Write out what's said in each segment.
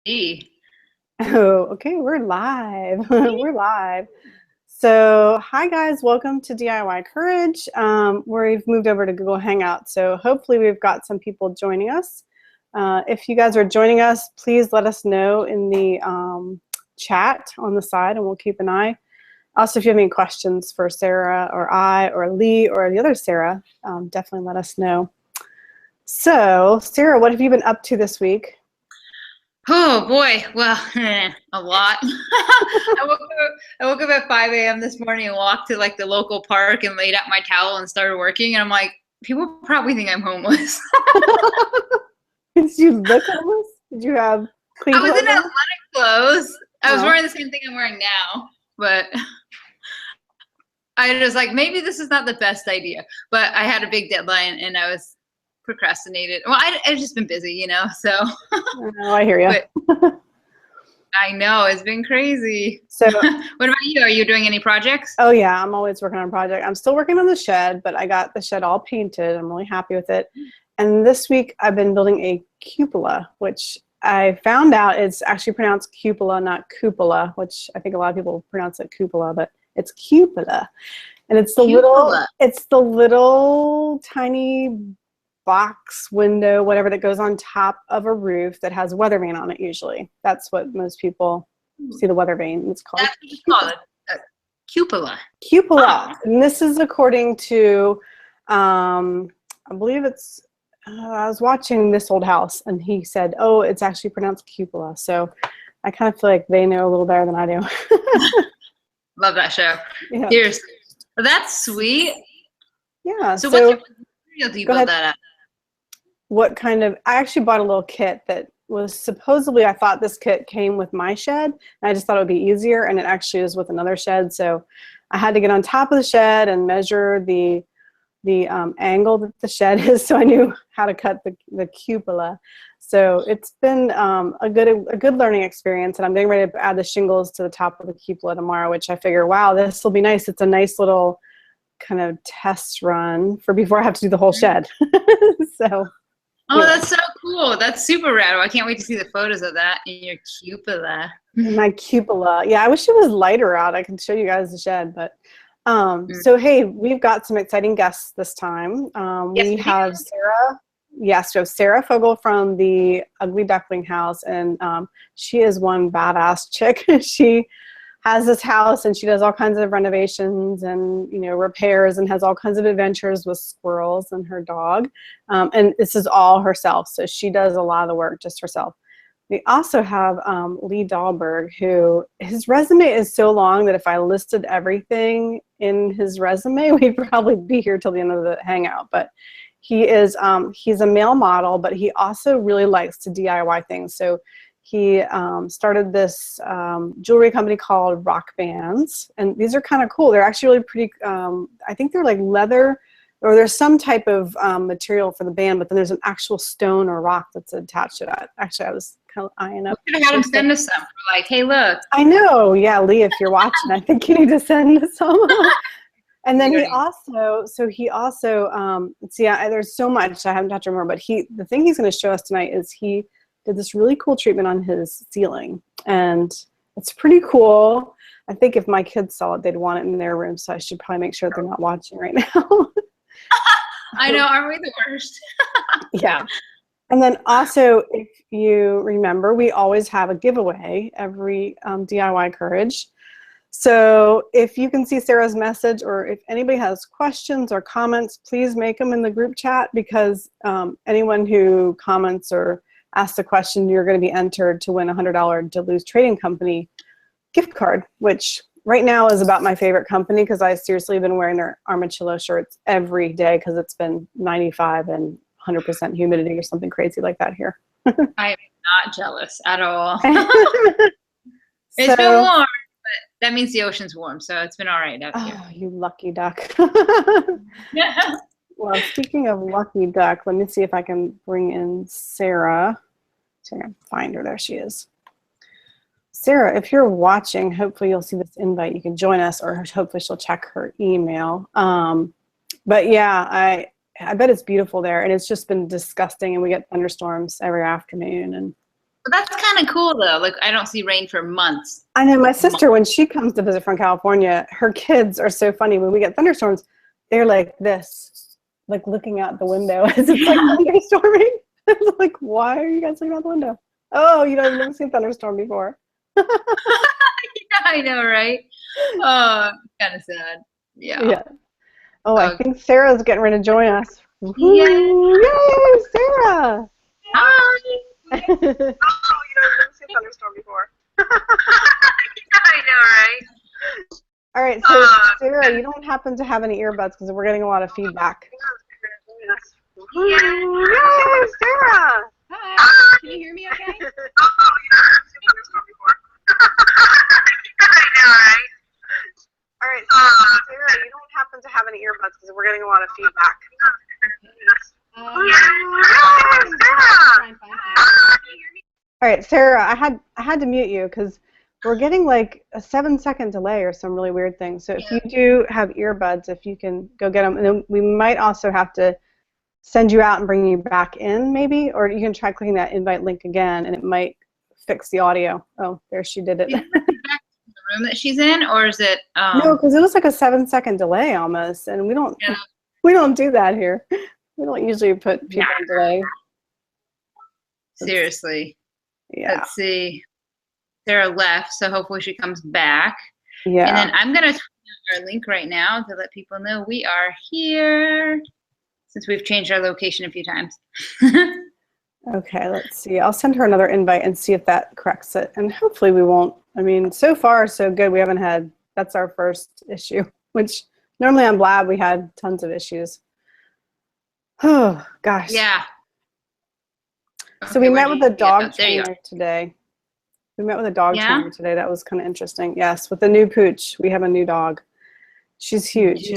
Oh, okay, we're live. We're live. So, hi guys, welcome to DIY Courage. We've moved over to Google Hangout, so hopefully we've got some people joining us. If you guys are joining us, please let us know in the chat on the side, and we'll keep an eye. Also, if you have any questions for Sarah or I or Lee or the other Sarah, definitely let us know. So, Sarah, what have you been up to this week? Oh boy, well, a lot. I woke up at 5 a.m. this morning and walked to like the local park and laid out my towel and started working. And I'm like, people probably think I'm homeless. Did you look homeless? Did you have clean I was clothes in on? athletic clothes. I was Oh. wearing the same thing I'm wearing now, but I was like, maybe this is not the best idea. But I had a big deadline and I was procrastinated. Well, I've just been busy, you know, so. Oh, I hear you. But I know, it's been crazy. So, what about you? Are you doing any projects? oh yeah, I'm always working on a project. I'm still working on the shed, but I got the shed all painted. I'm really happy with it. And this week I've been building a cupola, which I found out it's actually pronounced cupola, not cupola, which I think a lot of people pronounce it cupola, but it's cupola. And it's the little tiny box window, whatever, that goes on top of a roof that has a weather vane on it usually. That's what most people see, the weather vane. It's called That's what you call it, a cupola. cupola. And this is according to, I believe it's, I was watching This Old House and he said, oh, it's actually pronounced cupola. So I kind of feel like they know a little better than I do. Love that show. Yeah. Seriously. Well, that's sweet. Yeah. So what material do you build that at? What kind of, I actually bought a little kit that was supposedly, I thought this kit came with my shed, and I just thought it would be easier, and it actually is with another shed. So I had to get on top of the shed and measure the angle that the shed is, so I knew how to cut the cupola. So it's been a good learning experience, and I'm getting ready to add the shingles to the top of the cupola tomorrow, which I figure, wow, this will be nice. It's a nice little kind of test run for before I have to do the whole shed. So. Oh, that's so cool. That's super rad. I can't wait to see the photos of that in your cupola. My cupola. Yeah, I wish it was lighter out. I can show you guys the shed, but so hey, we've got some exciting guests this time. We have Sarah. Yes, we have Sarah Fogel from the Ugly Duckling house, and she is one badass chick. She has this house and she does all kinds of renovations and, you know, repairs, and has all kinds of adventures with squirrels and her dog. And this is all herself. So she does a lot of the work just herself. We also have Lee Dahlberg, who, his resume is so long that if I listed everything in his resume, we'd probably be here till the end of the hangout. But he is, he's a male model, but he also really likes to DIY things. So he started this jewelry company called Rock Bands, and these are kind of cool. They're actually really pretty, I think they're like leather, or there's some type of material for the band, but then there's an actual stone or rock that's attached to that. Actually, I was kind of eyeing up. We could have had him send us some. Like, hey, look. I know, yeah, Lee, if you're watching, I think you need to send us some. And then he also, let's see, there's so much I haven't touched on more, but the thing he's going to show us tonight is he did this really cool treatment on his ceiling, and it's pretty cool. I think if my kids saw it, they'd want it in their room, so I should probably make sure that they're not watching right now. I know, aren't we the worst? Yeah. And then also, if you remember, we always have a giveaway every DIY Courage. So if you can see Sarah's message, or if anybody has questions or comments, please make them in the group chat, because anyone who comments or asks a question, you're going to be entered to win a $100 Duluth Trading Company gift card, which right now is about my favorite company, because I seriously have been wearing their armadillo shirts every day because it's been 95 and 100% humidity or something crazy like that here. I am not jealous at all. It's been warm, but that means the ocean's warm, so it's been all right up here. Oh, you lucky duck. Well, speaking of lucky duck, let me see if I can bring in Sarah. So I'm going to find her. There she is. Sarah, if you're watching, hopefully you'll see this invite. You can join us, or hopefully she'll check her email. But yeah, I bet it's beautiful there, and it's just been disgusting, and we get thunderstorms every afternoon, and But that's kind of cool though. Like I don't see rain for months. I know my Like, sister, when she comes to visit from California, her kids are so funny. When we get thunderstorms, they're like this, like looking out the window as it's like thunderstorming. It's like, why are you guys looking out the window? Oh, you've never seen a thunderstorm before. Yeah, I know, right? Oh, kind of sad. Yeah. Yeah. Oh, I think Sarah's getting ready to join us. Yay! Yay, Sarah! Hi. Oh, you've never seen a thunderstorm before. I know, right? All right, so Sarah, you don't happen to have any earbuds because we're getting a lot of feedback. Yay, Sarah! Hi. Can you hear me okay? Oh, you've never seen a thunderstorm before. I know, right? All right, so Sarah, you don't happen to have any earbuds because we're getting a lot of feedback. All right, Sarah, I had to mute you because we're getting like a 7-second delay or some really weird thing. So if you do have earbuds, if you can go get them, and then we might also have to send you out and bring you back in, maybe, or you can try clicking that invite link again, and it might fix the audio. Oh, there she did it. Back to the room that she's in, or is it? No, because it was like a 7-second delay almost, and we don't do that here. We don't usually put people in delay. Seriously. Yeah. Let's see. Sarah left, so hopefully she comes back. Yeah. And then I'm gonna tweet our link right now to let people know we are here, since we've changed our location a few times. Okay, let's see. I'll send her another invite and see if that corrects it. And hopefully we won't. I mean, so far so good. We haven't had, that's our first issue, which normally on Blab we had tons of issues. Oh, gosh. Yeah. So we met with a dog trainer today. We met with a dog trainer today. That was kind of interesting. Yes, with the new pooch. We have a new dog. She's huge.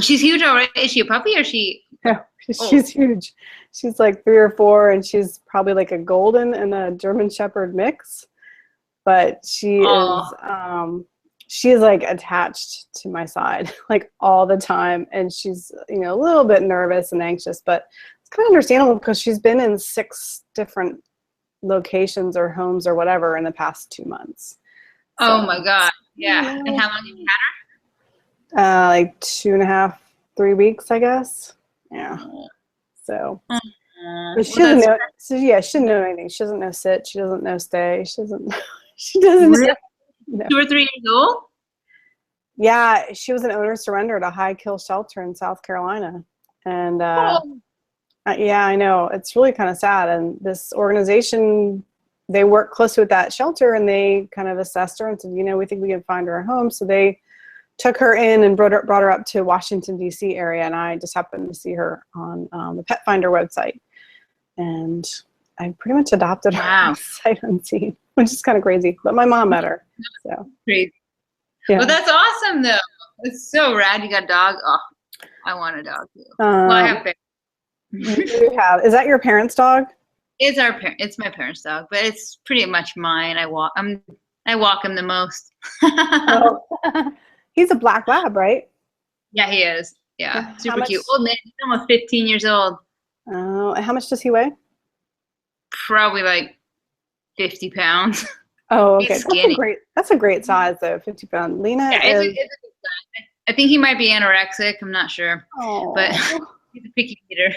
She's huge already. Is she a puppy or is she? Yeah, she's huge. She's like 3 or 4, and she's probably like a golden and a German Shepherd mix. But she she's like attached to my side like all the time, and she's a little bit nervous and anxious, but it's kind of understandable because she's been in 6 different locations or homes or whatever in the past 2 months. Oh my God! Yeah. And how long have you had her? Like 2.5, 3 weeks, I guess. Yeah. So, but she doesn't know. So yeah, she doesn't know anything. She doesn't know sit. She doesn't know stay. She doesn't. She doesn't. Really? Know. 2 or 3 years old? Yeah, she was an owner surrender at a high kill shelter in South Carolina, and yeah, I know, it's really kind of sad. And this organization, they work closely with that shelter, and they kind of assessed her and said, we think we can find her a home. So they took her in and brought her up to Washington, D.C. area, and I just happened to see her on the Pet Finder website, and I pretty much adopted her sight unseen, which is kind of crazy. But my mom met her, so crazy. Yeah. Well, that's awesome though. It's so rad. You got a dog. Oh, I want a dog too. Well, I have. You have. Is that your parents' dog? It's my parents' dog, but it's pretty much mine. I walk him the most. Oh. He's a black lab, right? Yeah, he is. Yeah, super cute. Old man. He's almost 15 years old. Oh, and how much does he weigh? Probably like 50 pounds. Oh, okay. That's a great size, though. 50 pounds. Lena is. It's a good size. I think he might be anorexic. I'm not sure, but he's a picky eater.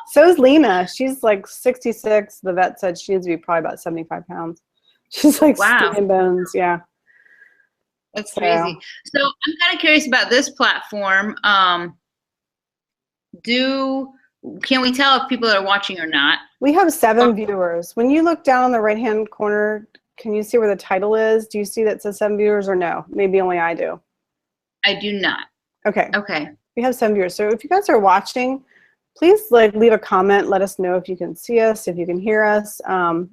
So is Lena. She's like 66. The vet said she needs to be probably about 75 pounds. She's like skin and bones. Yeah. That's crazy. So I'm kind of curious about this platform. Can we tell if people are watching or not? We have 7 viewers. When you look down in the right-hand corner, can you see where the title is? Do you see that says 7 viewers or no? Maybe only I do. I do not. Okay. Okay. We have 7 viewers. So if you guys are watching, please leave a comment. Let us know if you can see us, if you can hear us,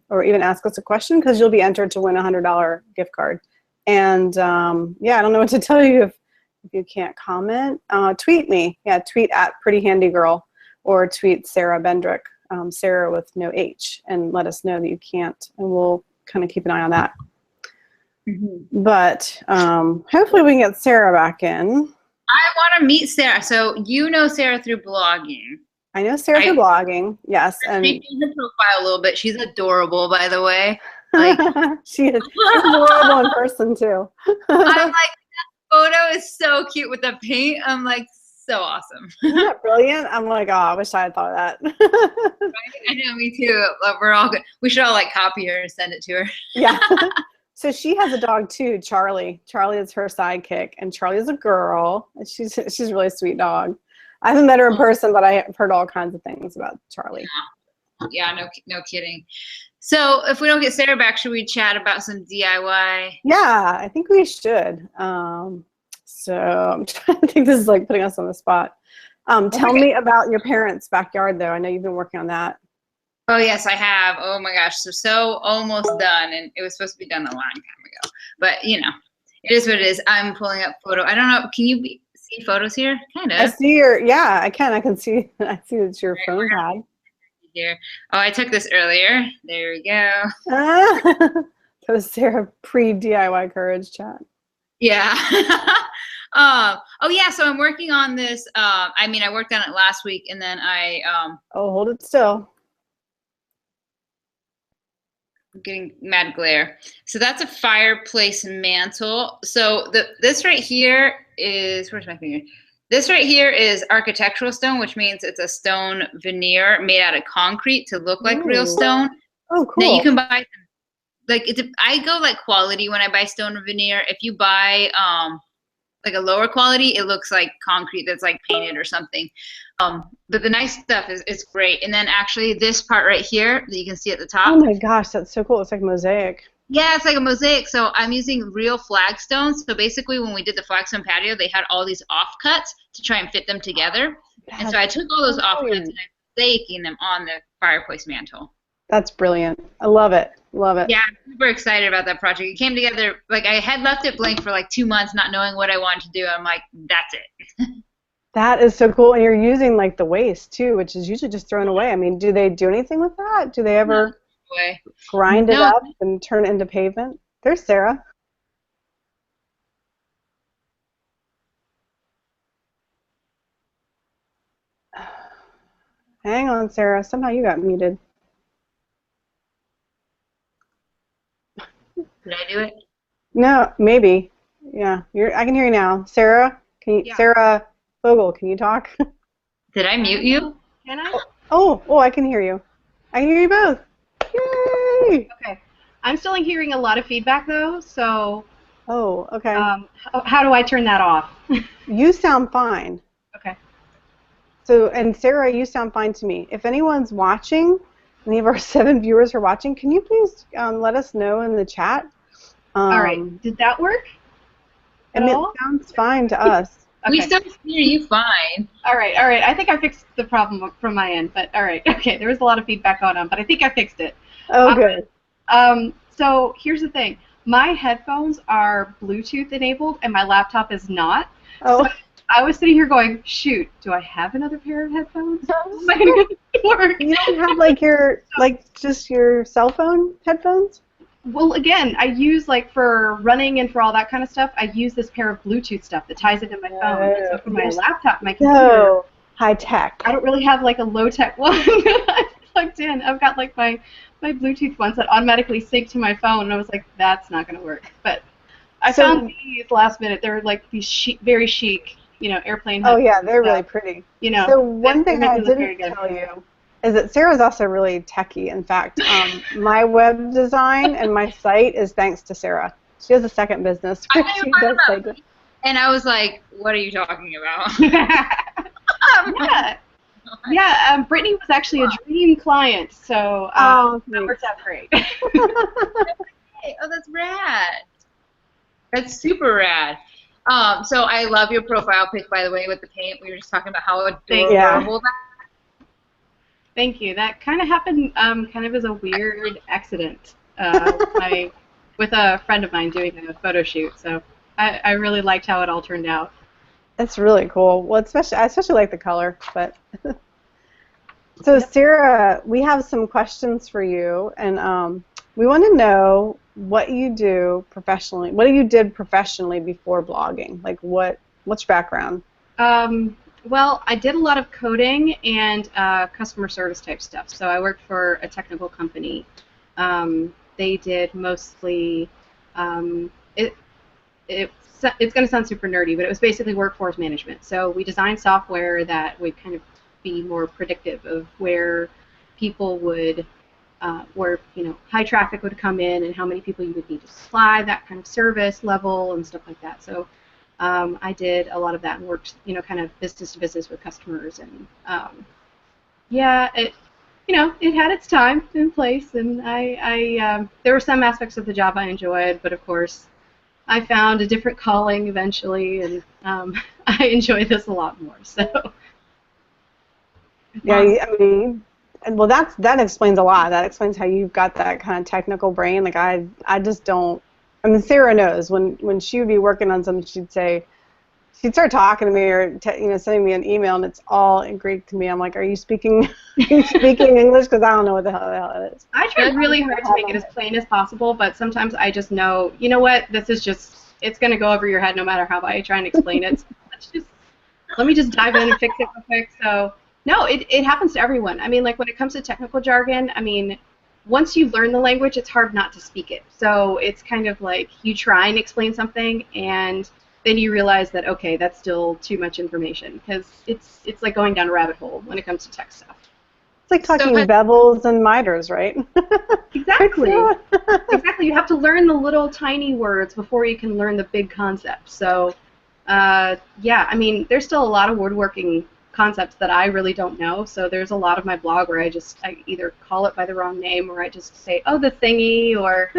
or even ask us a question, because you'll be entered to win a $100 gift card. And yeah, I don't know what to tell you if you can't comment. Tweet me. Yeah, tweet at Pretty Handy Girl, or tweet Sarah Bendrick, Sarah with no H, and let us know that you can't, and we'll kind of keep an eye on that. Mm-hmm. But hopefully we can get Sarah back in. I want to meet Sarah. So you know Sarah through blogging. I know Sarah for blogging. Yes, and her profile a little bit. She's adorable, by the way. Like she is adorable in person too. I'm like, that photo is so cute with the paint. I'm like, so awesome. Isn't that brilliant? I'm like, oh, I wish I had thought of that. Right? I know, me too. We're all good. We should all like copy her and send it to her. Yeah. So she has a dog too, Charlie. Charlie is her sidekick, and Charlie is a girl. She's a really sweet dog. I haven't met her in person, but I've heard all kinds of things about Charlie. Yeah, no kidding. So if we don't get Sarah back, should we chat about some DIY? Yeah, I think we should. So I'm trying to think. This is like putting us on the spot. Tell me about your parents' backyard, though. I know you've been working on that. Oh, yes, I have. Oh, my gosh. So almost done. And it was supposed to be done a long time ago. But, you know, it is what it is. I'm pulling up photo. I don't know. Can you see photos here? Kind of. I see your, yeah, I can. I can see. I see that your phone had. Here. Oh, I took this earlier. There we go. That was Sarah pre-DIY Courage chat. Yeah. Oh, yeah. So I'm working on this. I mean, I worked on it last week, and then oh, hold it still. I'm getting mad glare. So that's a fireplace mantle. So this right here is, where's my finger? This right here is architectural stone, which means it's a stone veneer made out of concrete to look like real stone. Oh, cool. Now you can buy, like, I go like quality when I buy stone veneer. If you buy like a lower quality, it looks like concrete that's like painted or something. But the nice stuff is great. And then actually this part right here that you can see at the top. Oh my gosh, that's so cool. It's like mosaic. Yeah, it's like a mosaic. So I'm using real flagstones. So basically when we did the flagstone patio, they had all these offcuts to try and fit them together. And so I took all those offcuts and I'm mosaicing them on the fireplace mantle. That's brilliant. I love it. Love it. Yeah, I'm super excited about that project. It came together, like I had left it blank for like 2 months, not knowing what I wanted to do. I'm like, that's it. That is so cool. And you're using like the waste too, which is usually just thrown away. I mean, do they do anything with that? Do they ever grind it up and turn it into pavement? There's Sarah. Hang on, Sarah. Somehow you got muted. Did I do it? No, maybe. Yeah, I can hear you now. Sarah, can you? Yeah. Sarah Fogel, can you talk? Did I mute you? Can I? Oh, I can hear you. I can hear you both. Yay! Okay. I'm still hearing a lot of feedback though, so. Oh, okay. How do I turn that off? You sound fine. Okay. So, and Sarah, you sound fine to me. If anyone's watching, any of our 7 viewers are watching, can you please let us know in the chat? All right. Did that work? It sounds fine to us. Okay. We still hear you fine. All right. I think I fixed the problem from my end, but all right. Okay, there was a lot of feedback going on, but I think I fixed it. Oh, good. So here's the thing. My headphones are Bluetooth enabled, and my laptop is not. Oh. So I was sitting here going, shoot, do I have another pair of headphones? How am I going to get this to work? You don't have like just your cell phone headphones? Well, again, I use like for running and for all that kind of stuff, I use this pair of Bluetooth stuff that ties into my phone. And so for my laptop, my computer, high tech. I don't really have like a low tech one that I've plugged in. I've got like my Bluetooth ones that automatically sync to my phone, and I was like, that's not going to work. But I found these last minute. They're like these very chic, airplane. Oh yeah, they're really pretty. So one thing I didn't tell you is that Sarah's also really techie. In fact, my web design and my site is thanks to Sarah. She has a second business where she does like. And I was like, what are you talking about? Yeah, Brittany was actually a dream client, so that worked out great. Oh, that's rad. That's super rad. So I love your profile pic, by the way, with the paint. We were just talking about how adorable that. Thank you. That kind of happened kind of as a weird accident with a friend of mine doing a photo shoot. So I really liked how it all turned out. That's really cool. Well, I especially like the color. But so Sarah, we have some questions for you, and we want to know what you do professionally. What you did professionally before blogging? Like what's your background? Well, I did a lot of coding and customer service type stuff. So I worked for a technical company. They did mostly it. It's going to sound super nerdy, but it was basically workforce management. So we designed software that would kind of be more predictive of where people would, where high traffic would come in and how many people you would need to supply, that kind of service level and stuff like that. So I did a lot of that and worked, kind of business to business with customers, and yeah, it had its time and place, and there were some aspects of the job I enjoyed, but of course, I found a different calling eventually, and I enjoy this a lot more. So yeah, I mean, well, that explains a lot. That explains how you've got that kind of technical brain. Like I just don't. I mean, Sarah knows when she would be working on something, she'd start talking to me or sending me an email, and it's all in Greek to me. I'm like, are you speaking English? Because I don't know what the hell it is. I try really hard to make it as plain as possible, but sometimes I just know, you know what, this is just, it's going to go over your head no matter how I try and explain it. So let me just dive in and fix it real quick. So no, it happens to everyone. I mean, like when it comes to technical jargon, I mean, once you learn the language, it's hard not to speak it. So it's kind of like you try and explain something, and then you realize that, okay, that's still too much information, because it's like going down a rabbit hole when it comes to tech stuff. It's like talking bevels and miters, right? Exactly. Exactly. You have to learn the little tiny words before you can learn the big concepts. So, yeah, I mean, there's still a lot of woodworking concepts that I really don't know. So there's a lot of my blog where I either call it by the wrong name, or I just say, oh, the thingy, or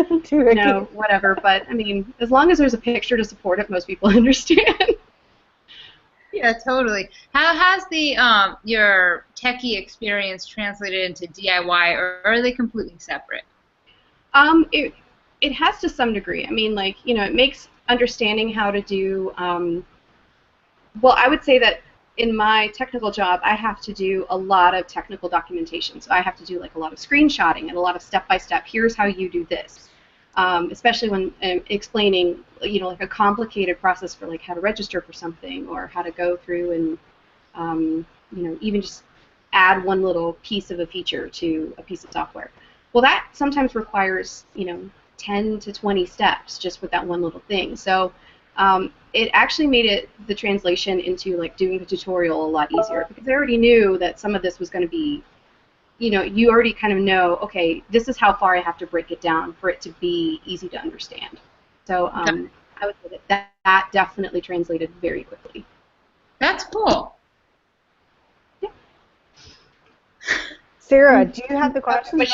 whatever. But I mean, as long as there's a picture to support it, most people understand. Yeah, totally. How has the your techie experience translated into DIY, or are they completely separate? It has to some degree. I mean, like, it makes understanding how to do. Well, I would say that in my technical job, I have to do a lot of technical documentation. So I have to do like a lot of screenshotting and a lot of step-by-step. Here's how you do this. Especially when explaining, like a complicated process for like how to register for something, or how to go through and, even just add one little piece of a feature to a piece of software. Well, that sometimes requires, 10 to 20 steps just with that one little thing. So it actually made the translation into like doing the tutorial a lot easier, because I already knew that some of this was going to be, you already kind of know, okay, this is how far I have to break it down for it to be easy to understand. So I would say that definitely translated very quickly. That's cool. Yeah. Sarah, do you have the question?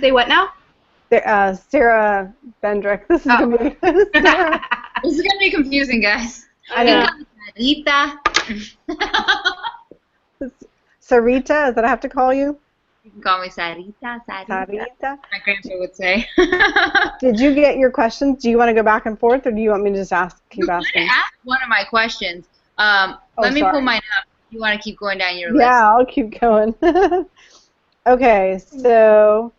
Say what now? Sarah Bendrick. This is gonna be Sarah. This is gonna be confusing, guys. I know. Sarita. Sarita, is that I have to call you? You can call me Sarita. Sarita. My grandpa would say. Did you get your questions? Do you want to go back and forth, or do you want me to just keep asking? Ask one of my questions. Let me pull mine up. You want to keep going down your list? Yeah, I'll keep going. Okay, so.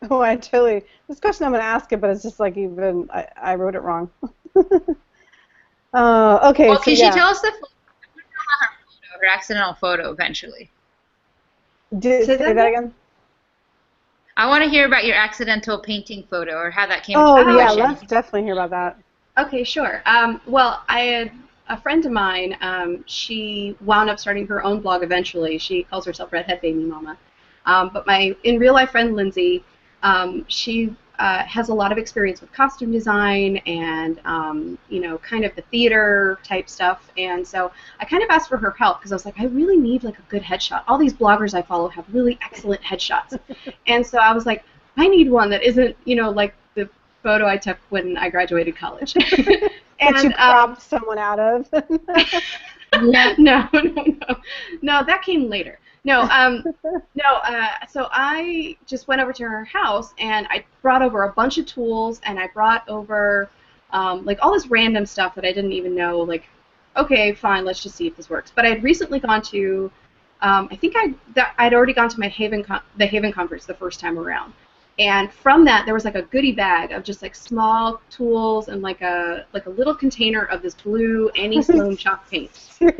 Oh, this question I'm going to ask it, but it's just like I wrote it wrong. Okay. Well, can she tell us the photo? Her accidental photo eventually. Say that again? I want to hear about your accidental painting photo, or how that came to fruition. Yeah, let's definitely hear about that. Okay, sure. Well, I had a friend of mine, she wound up starting her own blog eventually. She calls herself Redhead Baby Mama. But my in real life friend Lindsay, she has a lot of experience with costume design and kind of the theater type stuff. And so I kind of asked for her help, because I was like, I really need like a good headshot. All these bloggers I follow have really excellent headshots. And so I was like, I need one that isn't like the photo I took when I graduated college. And you cropped someone out of. No, that came later. No, so I just went over to her house, and I brought over a bunch of tools, and I brought over like all this random stuff that I didn't even know, like, okay, fine, let's just see if this works. But I had recently gone to, I think I'd already gone to the Haven conference the first time around. And from that, there was like a goodie bag of just like small tools and like a little container of this blue Annie Sloan chalk paint. And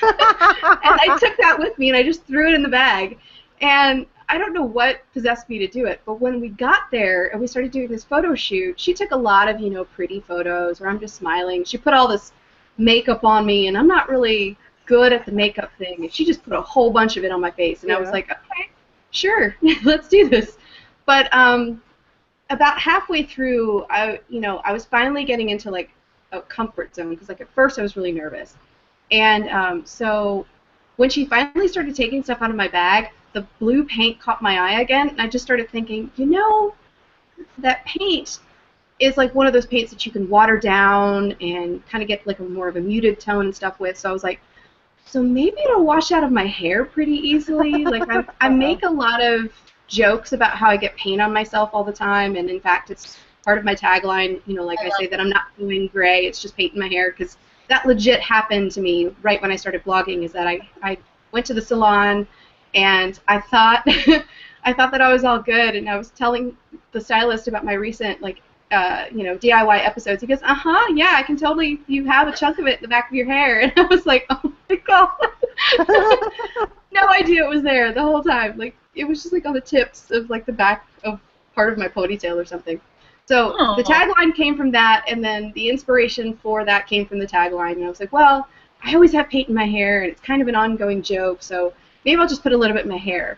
I took that with me and I just threw it in the bag. And I don't know what possessed me to do it, but when we got there and we started doing this photo shoot, she took a lot of, pretty photos where I'm just smiling. She put all this makeup on me, and I'm not really good at the makeup thing. And she just put a whole bunch of it on my face, and I was like, okay, sure, let's do this. But about halfway through, I was finally getting into like a comfort zone because like at first I was really nervous, and so when she finally started taking stuff out of my bag, the blue paint caught my eye again, and I just started thinking, that paint is like one of those paints that you can water down and kind of get like more of a muted tone and stuff with. So I was like, so maybe it'll wash out of my hair pretty easily. Like I make a lot of jokes about how I get paint on myself all the time, and in fact it's part of my tagline, like I say that I'm not doing gray, it's just paint in my hair, because that legit happened to me right when I started blogging, is that I went to the salon and I thought that I was all good, and I was telling the stylist about my recent DIY episodes. He goes, yeah, I can totally, you have a chunk of it in the back of your hair. And I was like, oh my god. No idea it was there the whole time. Like, it was just like on the tips of like the back of part of my ponytail or something. So the tagline came from that, and then the inspiration for that came from the tagline. And I was like, well, I always have paint in my hair, and it's kind of an ongoing joke, so maybe I'll just put a little bit in my hair.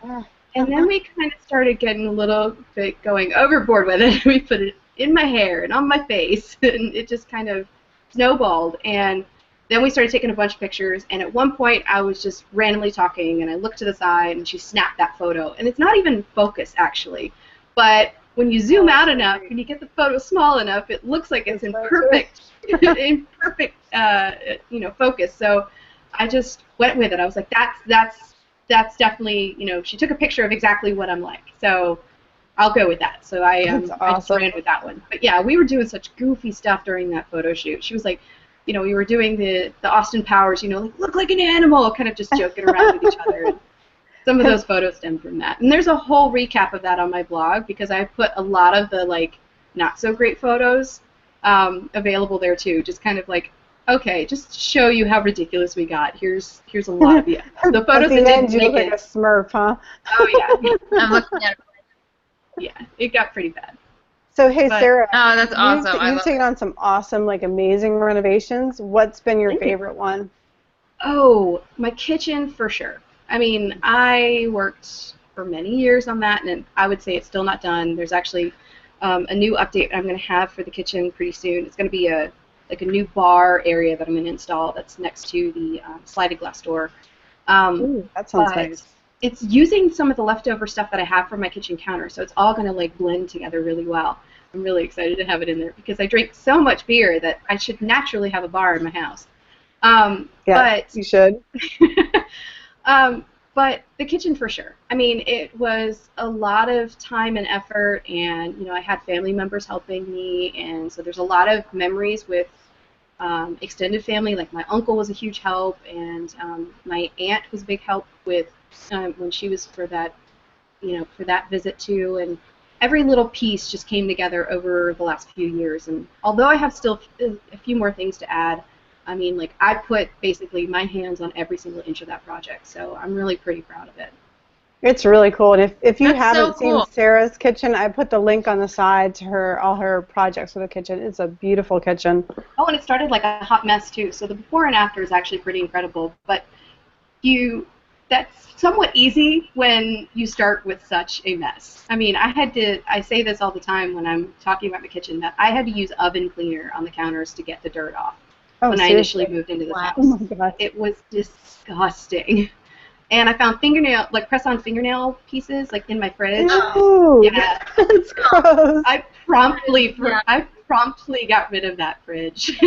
And then we kind of started getting a little bit going overboard with it. We put it in my hair and on my face, and it just kind of snowballed. And then we started taking a bunch of pictures, and at one point I was just randomly talking, and I looked to the side, and she snapped that photo. And it's not even focus, actually, but when you zoom out enough and you get the photo small enough, it looks like it's in perfect, focus. So I just went with it. I was like, that's definitely, she took a picture of exactly what I'm like. So I'll go with that. So I just ran with that one. But yeah, we were doing such goofy stuff during that photo shoot. She was like, we were doing the Austin Powers, like, look like an animal, kind of just joking around with each other. And some of those photos stem from that. And there's a whole recap of that on my blog, because I put a lot of the like not so great photos available there too. Just kind of like, okay, just to show you how ridiculous we got. Here's a lot of the photos that didn't you make look like a Smurf, huh? Oh yeah. I'm looking at it. Yeah, it got pretty bad. So hey, Sarah. Oh, that's awesome. You've taken on some awesome, like amazing renovations. What's been your favorite one? Oh, my kitchen for sure. I mean, I worked for many years on that, and I would say it's still not done. There's actually a new update I'm going to have for the kitchen pretty soon. It's going to be a new bar area that I'm going to install that's next to the sliding glass door. Ooh, that sounds nice. It's using some of the leftover stuff that I have from my kitchen counter, so it's all going to like blend together really well. I'm really excited to have it in there because I drink so much beer that I should naturally have a bar in my house. But you should. But the kitchen for sure. I mean, it was a lot of time and effort, and I had family members helping me, and so there's a lot of memories with extended family. Like my uncle was a huge help, and my aunt was a big help with when she was for that visit too. And every little piece just came together over the last few years. And although I have still a few more things to add, I mean, like, I put basically my hands on every single inch of that project, so I'm really pretty proud of it. It's really cool. And if you That's haven't so cool. seen Sarah's kitchen, I put the link on the side to all her projects for the kitchen. It's a beautiful kitchen. Oh, and it started like a hot mess too. So the before and after is actually pretty incredible. But that's somewhat easy when you start with such a mess. I mean, I say this all the time when I'm talking about my kitchen, that I had to use oven cleaner on the counters to get the dirt off. When I initially moved into this house. Oh my gosh. It was disgusting. And I found press-on fingernail pieces like in my fridge. Ooh, yeah, that's gross. I promptly got rid of that fridge.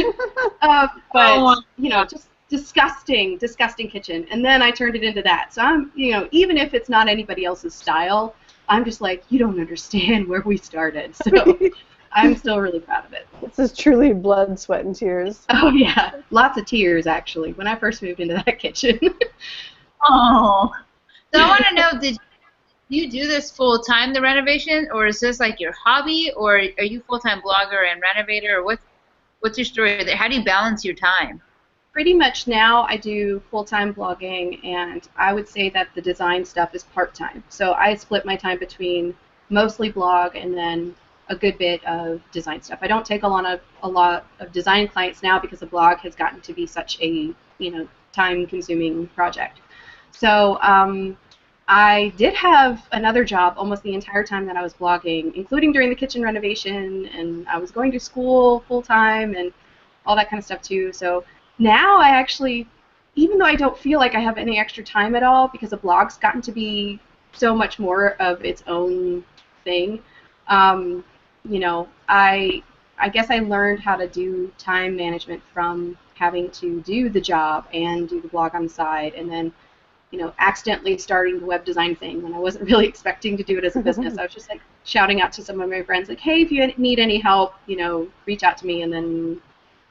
But just disgusting kitchen. And then I turned it into that. So I'm, even if it's not anybody else's style, I'm just like, you don't understand where we started. So I'm still really proud of it. This is truly blood, sweat, and tears. Oh yeah, lots of tears actually when I first moved into that kitchen. Oh, so I want to know, do you do this full time, the renovation, or is this like your hobby, or are you full time blogger and renovator, or what's your story there? How do you balance your time? Pretty much now I do full-time blogging, and I would say that the design stuff is part-time. So I split my time between mostly blog and then a good bit of design stuff. I don't take a lot of design clients now because the blog has gotten to be such a time-consuming project. So I did have another job almost the entire time that I was blogging, including during the kitchen renovation, and I was going to school full-time and all that kind of stuff too. So now I actually, even though I don't feel like I have any extra time at all because the blog's gotten to be so much more of its own thing, I guess I learned how to do time management from having to do the job and do the blog on the side, and then accidentally starting the web design thing when I wasn't really expecting to do it as a business. I was just like shouting out to some of my friends, like, hey, if you need any help, reach out to me. And then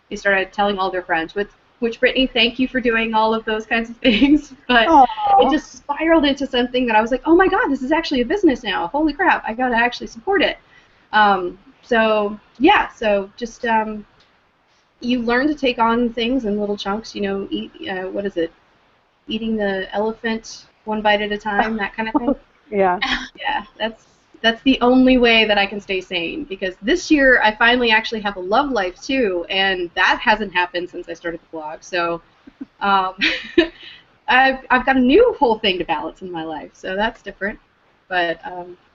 they started telling all their friends, which Brittany, thank you for doing all of those kinds of things. But it just spiraled into something that I was like, oh my God, this is actually a business now. Holy crap, I got to actually support it. So just you learn to take on things in little chunks, eating the elephant one bite at a time, that kind of thing. Yeah. Yeah, that's the only way that I can stay sane, because this year I finally actually have a love life too, and that hasn't happened since I started the blog. So I've got a new whole thing to balance in my life, so that's different. But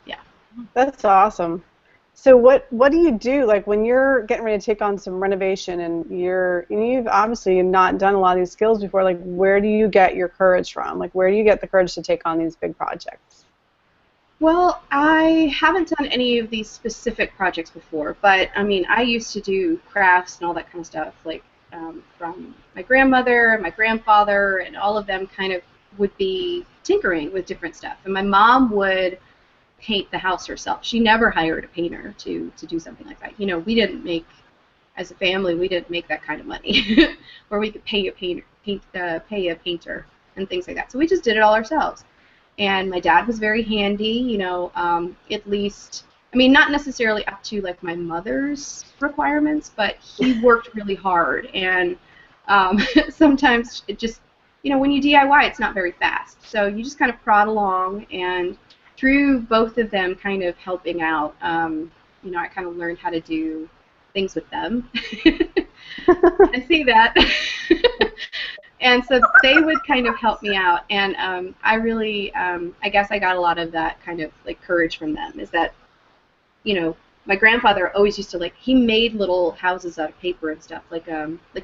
yeah. That's awesome. So what do you do, like, when you're getting ready to take on some renovation and you've obviously not done a lot of these skills before, like, where do you get your courage from? Like, where do you get the courage to take on these big projects? Well, I haven't done any of these specific projects before, but I mean, I used to do crafts and all that kind of stuff, like from my grandmother and my grandfather, and all of them kind of would be tinkering with different stuff. And my mom would paint the house herself. She never hired a painter to do something like that. We didn't make, as a family, we didn't make that kind of money where we could pay a painter and things like that. So we just did it all ourselves. And my dad was very handy, at least, I mean, not necessarily up to like my mother's requirements, but he worked really hard. And sometimes it just, when you DIY, it's not very fast. So you just kind of prod along, and through both of them kind of helping out, I kind of learned how to do things with them. I see that. And so they would kind of help me out, and I really, I guess I got a lot of that kind of like courage from them. Is that, my grandfather always used to, he made little houses out of paper and stuff, like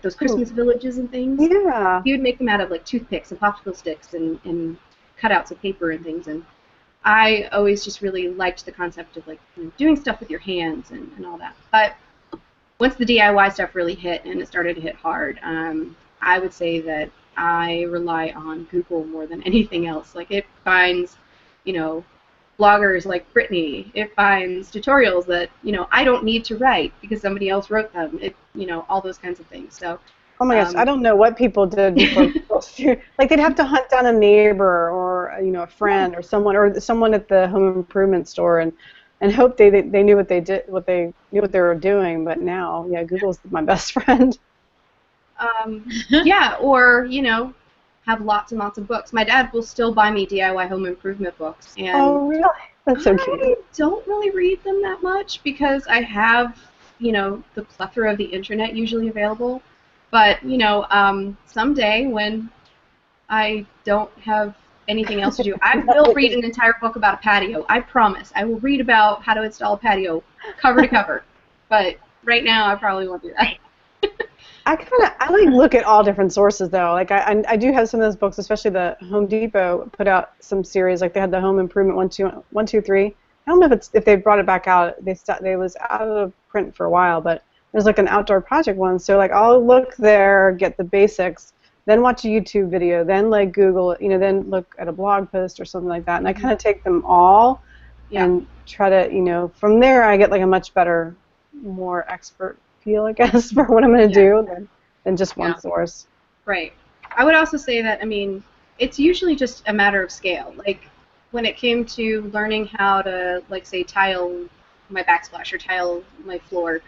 those Christmas villages and things. Yeah. He would make them out of like toothpicks and popsicle sticks and cutouts of paper and things, and I always just really liked the concept of doing stuff with your hands and all that. But once the DIY stuff really hit, and it started to hit hard, I would say that I rely on Google more than anything else. Like, it finds, bloggers like Brittany. It finds tutorials that, I don't need to write because somebody else wrote them. All those kinds of things. So. Oh my gosh, I don't know what people did before. Like, they'd have to hunt down a neighbor or a friend or someone at the home improvement store and hope they knew what they knew what they were doing. But now, yeah, Google's my best friend. Yeah, or have lots and lots of books. My dad will still buy me DIY home improvement books, and oh really? That's so cute. I don't really read them that much because I have the plethora of the internet usually available. But someday when I don't have anything else to do, I will read an entire book about a patio. I promise. I will read about how to install a patio cover to cover. But right now, I probably won't do that. I look at all different sources though. Like, I do have some of those books, especially the Home Depot put out some series. Like, they had the Home Improvement 1, 2, 3. I don't know if they brought it back out. They was out of print for a while, but there's like an outdoor project one. So I'll look there, get the basics, then watch a YouTube video, then Google it, then look at a blog post or something like that. And I kind of take them all and try to, from there I get a much better, more expert feel, I guess, for what I'm going to do than just one source. Right. I would also say that, it's usually just a matter of scale. Like, when it came to learning how to, like, say, tile my backsplash or tile my floor.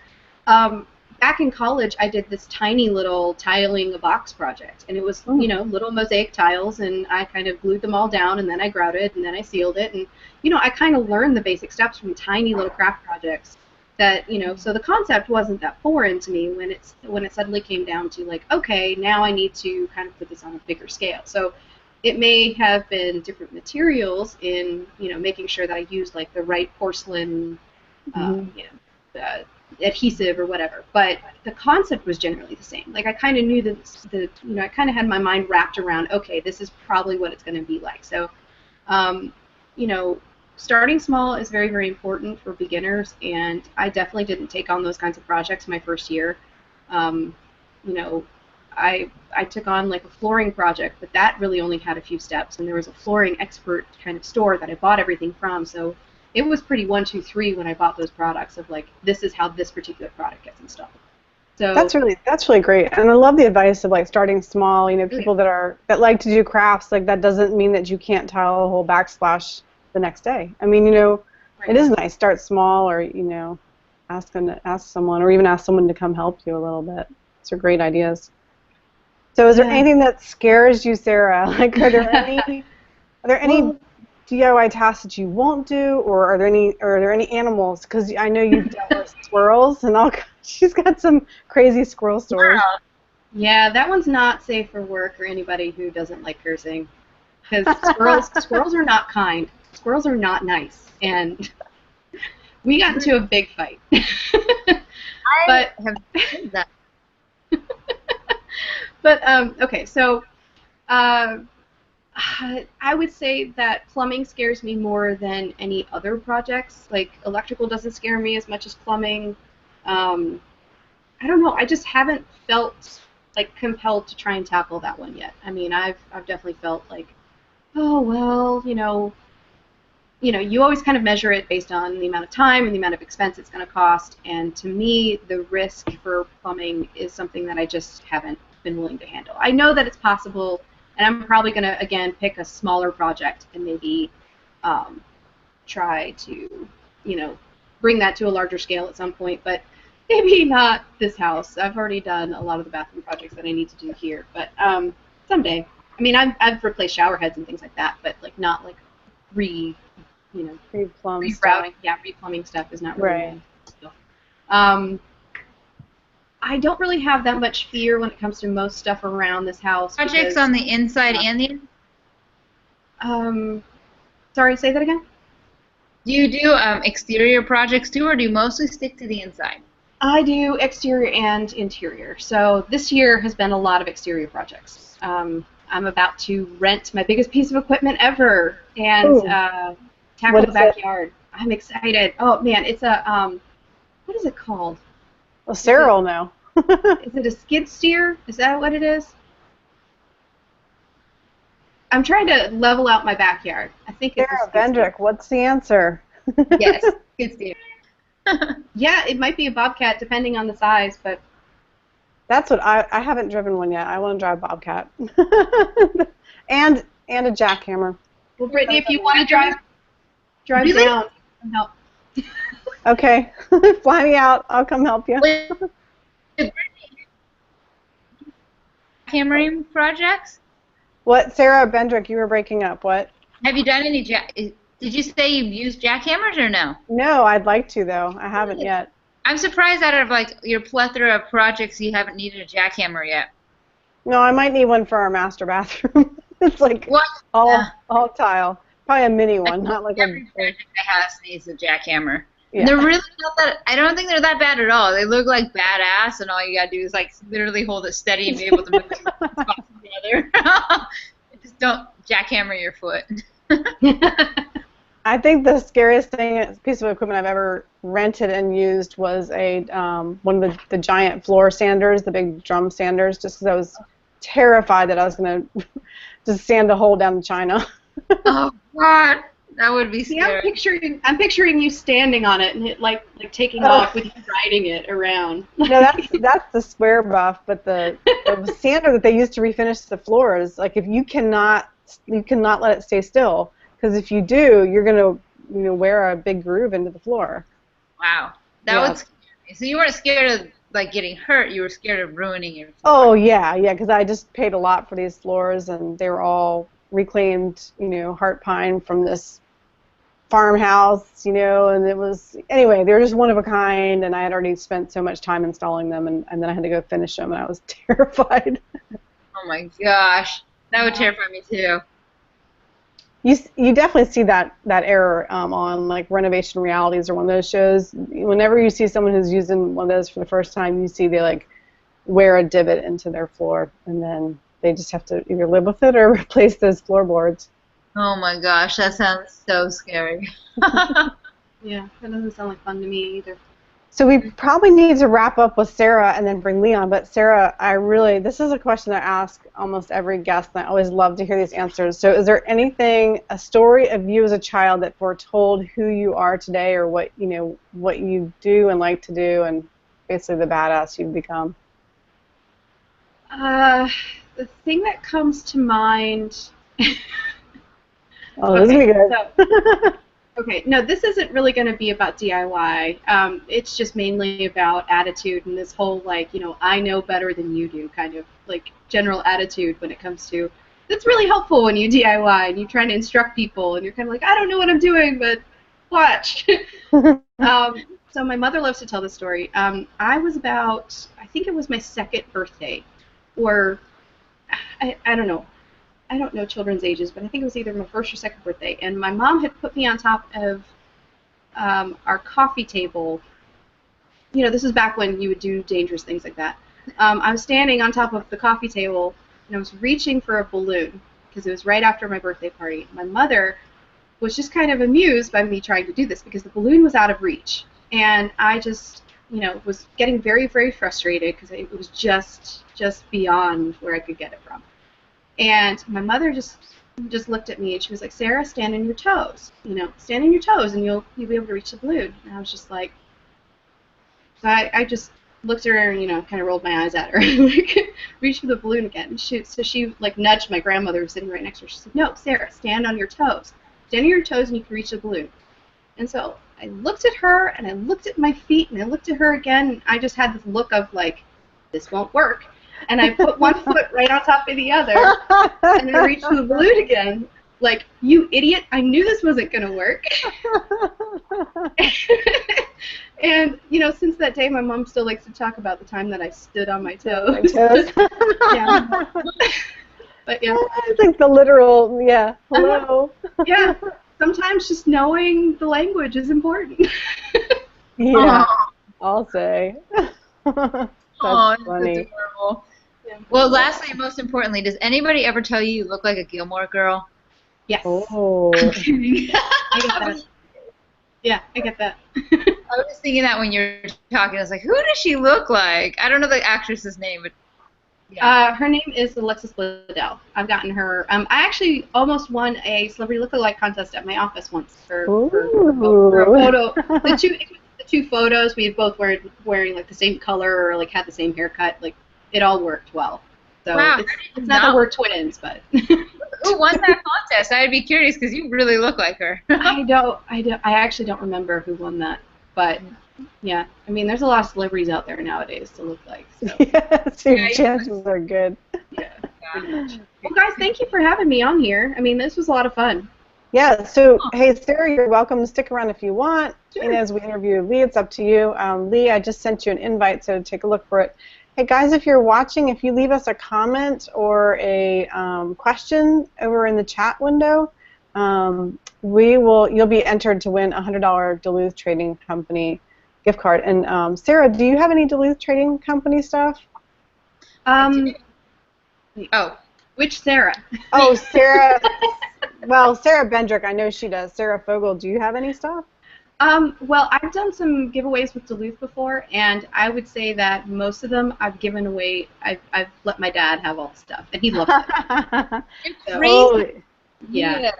Back in college, I did this tiny little tiling a box project, and it was, you know, little mosaic tiles, and I kind of glued them all down, and then I grouted, and then I sealed it, and, you know, I kind of learned the basic steps from tiny little craft projects that, you know, so the concept wasn't that foreign to me when it suddenly came down to, like, okay, now I need to kind of put this on a bigger scale. So it may have been different materials in, you know, making sure that I used, like, the right porcelain, you know, adhesive or whatever, but the concept was generally the same. Like, I kind of knew that you know, I kind of had my mind wrapped around, okay, this is probably what it's going to be like. So, you know, starting small is very, very important for beginners, and I definitely didn't take on those kinds of projects my first year. You know, I took on, like, a flooring project, but that really only had a few steps, and there was a flooring expert kind of store that I bought everything from, so it was pretty 1, 2, 3 when I bought those products of, like, this is how this particular product gets installed. So that's really great, and I love the advice of, like, starting small. You know, people that like to do crafts, like, that doesn't mean that you can't tile a whole backsplash the next day. I mean, you know, it is nice. Start small, or, you know, ask someone, or even ask someone to come help you a little bit. Those are great ideas. So, is there anything that scares you, Sarah? Like, are there any DIY tasks that you won't do, or are there any animals? Because I know you've dealt with squirrels, and she's got some crazy squirrel stories. Wow. Yeah, that one's not safe for work or anybody who doesn't like cursing, because squirrels are not kind. Squirrels are not nice, and we got into a big fight. I have seen that. But okay, so. I would say that plumbing scares me more than any other projects. Like, electrical doesn't scare me as much as plumbing. I don't know. I just haven't felt, like, compelled to try and tackle that one yet. I mean, I've definitely felt like, oh, well, you know, you always kind of measure it based on the amount of time and the amount of expense it's going to cost. And to me, the risk for plumbing is something that I just haven't been willing to handle. I know that it's possible. And I'm probably going to, again, pick a smaller project and maybe try to, you know, bring that to a larger scale at some point. But maybe not this house. I've already done a lot of the bathroom projects that I need to do here. But someday. I mean, I've replaced shower heads and things like that, but, like, not, like, replumbing. Yeah, replumbing stuff is not really right. I don't really have that much fear when it comes to most stuff around this house. Projects on the inside and the sorry, say that again? Do you do exterior projects too, or do you mostly stick to the inside? I do exterior and interior. So this year has been a lot of exterior projects. I'm about to rent my biggest piece of equipment ever and tackle the backyard. I'm excited. Oh, man, it's a, what is it called? Well, Sarah will know. Is it a skid steer? Is that what it is? I'm trying to level out my backyard. I think it's Sarah Bendrick, what's the answer? Yes, skid steer. Yeah, it might be a Bobcat depending on the size, but that's what I haven't driven one yet. I want to drive a Bobcat. and a jackhammer. Well, Brittany, if you want to drive really? Around, help. Okay, fly me out. I'll come help you. Hammering projects? What, Sarah Bendrick? You were breaking up. What? Have you done any Did you say you've used jackhammers or no? No, I'd like to though. I haven't yet. I'm surprised out of, like, your plethora of projects you haven't needed a jackhammer yet. No, I might need one for our master bathroom. It's like all tile. Probably a mini one, not like every project the house needs a jackhammer. Yeah. They're really not that. I don't think they're that bad at all. They look like badass, and all you gotta do is, like, literally hold it steady and be able to move it spots together. Just don't jackhammer your foot. I think the scariest piece of equipment I've ever rented and used was one of the giant floor sanders, the big drum sanders, just because I was terrified that I was going to just sand a hole down the china. Oh, God. That would be scary. See, I'm picturing you standing on it and it like taking off with you riding it around. No, that's the square buff, but the sander that they use to refinish the floors, like, if you cannot let it stay still, because if you do, you're gonna wear a big groove into the floor. Wow, that would scare me. So you weren't scared of like getting hurt. You were scared of ruining your floor. Oh yeah, because I just paid a lot for these floors, and they were all reclaimed, heart pine from this farmhouse, and it was, anyway, they were just one of a kind, and I had already spent so much time installing them, and then I had to go finish them, and I was terrified. Oh my gosh, that would terrify me too. You definitely see that error on like Renovation Realities or one of those shows. Whenever you see someone who's using one of those for the first time, you see they like wear a divot into their floor, and then they just have to either live with it or replace those floorboards. Oh my gosh, that sounds so scary. Yeah, that doesn't sound like fun to me either. So we probably need to wrap up with Sarah and then bring Leon. But Sarah, this is a question I ask almost every guest, and I always love to hear these answers. So is there a story of you as a child that foretold who you are today, or what you do and like to do, and basically the badass you've become? The thing that comes to mind. Oh, this is going to be good. Okay, no, this isn't really going to be about DIY. It's just mainly about attitude and this whole, like, I know better than you do kind of, like, general attitude when it comes to, it's really helpful when you DIY and you're trying to instruct people and you're kind of like, I don't know what I'm doing, but watch. So my mother loves to tell this story. I was about, I think it was my second birthday, or, I don't know. I don't know children's ages, but I think it was either my first or second birthday, and my mom had put me on top of our coffee table. This is back when you would do dangerous things like that. I was standing on top of the coffee table, and I was reaching for a balloon, because it was right after my birthday party. My mother was just kind of amused by me trying to do this, because the balloon was out of reach, and I just, was getting very, very frustrated, because it was just beyond where I could get it from. And my mother just looked at me and she was like, Sarah, stand on your toes. Stand on your toes and you'll be able to reach the balloon. And I was just like, so I just looked at her and, kind of rolled my eyes at her and like, reached for the balloon again. So she like nudged my grandmother who was sitting right next to her. She said, no, Sarah, stand on your toes. Stand on your toes and you can reach the balloon. And so I looked at her and I looked at my feet and I looked at her again. And I just had this look of like, this won't work. And I put one foot right on top of the other, and I reached for the balloon again. Like, you idiot, I knew this wasn't going to work. And, since that day, my mom still likes to talk about the time that I stood on my toes. Yeah. But, yeah. It's like the literal, hello. Yeah, sometimes just knowing the language is important. Yeah, I'll say. That's funny. That's adorable. Yeah. Well, lastly, most importantly, does anybody ever tell you look like a Gilmore Girl? Yes. Oh. I get that. Yeah, I get that. I was thinking that when you were talking. I was like, who does she look like? I don't know the actress's name, but yeah. Her name is Alexis Bledel. I've gotten her. I actually almost won a celebrity look-alike contest at my office once for a photo. The two photos, we had both wearing like the same color or like had the same haircut. Like it all worked well. So wow, it's not that we're twins, but who won that contest? I'd be curious because you really look like her. I actually don't remember who won that, but yeah, I mean, there's a lot of celebrities out there nowadays to look like. So. So your chances are good. Yeah, pretty much. Well, guys, thank you for having me on here. I mean, this was a lot of fun. Yeah, so, hey, Sarah, you're welcome to stick around if you want. Sure. And as we interview Lee, it's up to you. Lee, I just sent you an invite, so take a look for it. Hey, guys, if you're watching, if you leave us a comment or a question over in the chat window, you'll be entered to win a $100 Duluth Trading Company gift card. And Sarah, do you have any Duluth Trading Company stuff? Which Sarah? Oh, Sarah. Well, Sarah Bendrick, I know she does. Sarah Fogel, do you have any stuff? Well, I've done some giveaways with Duluth before, and I would say that most of them I've given away. I've let my dad have all the stuff, and he loves it. So, yeah.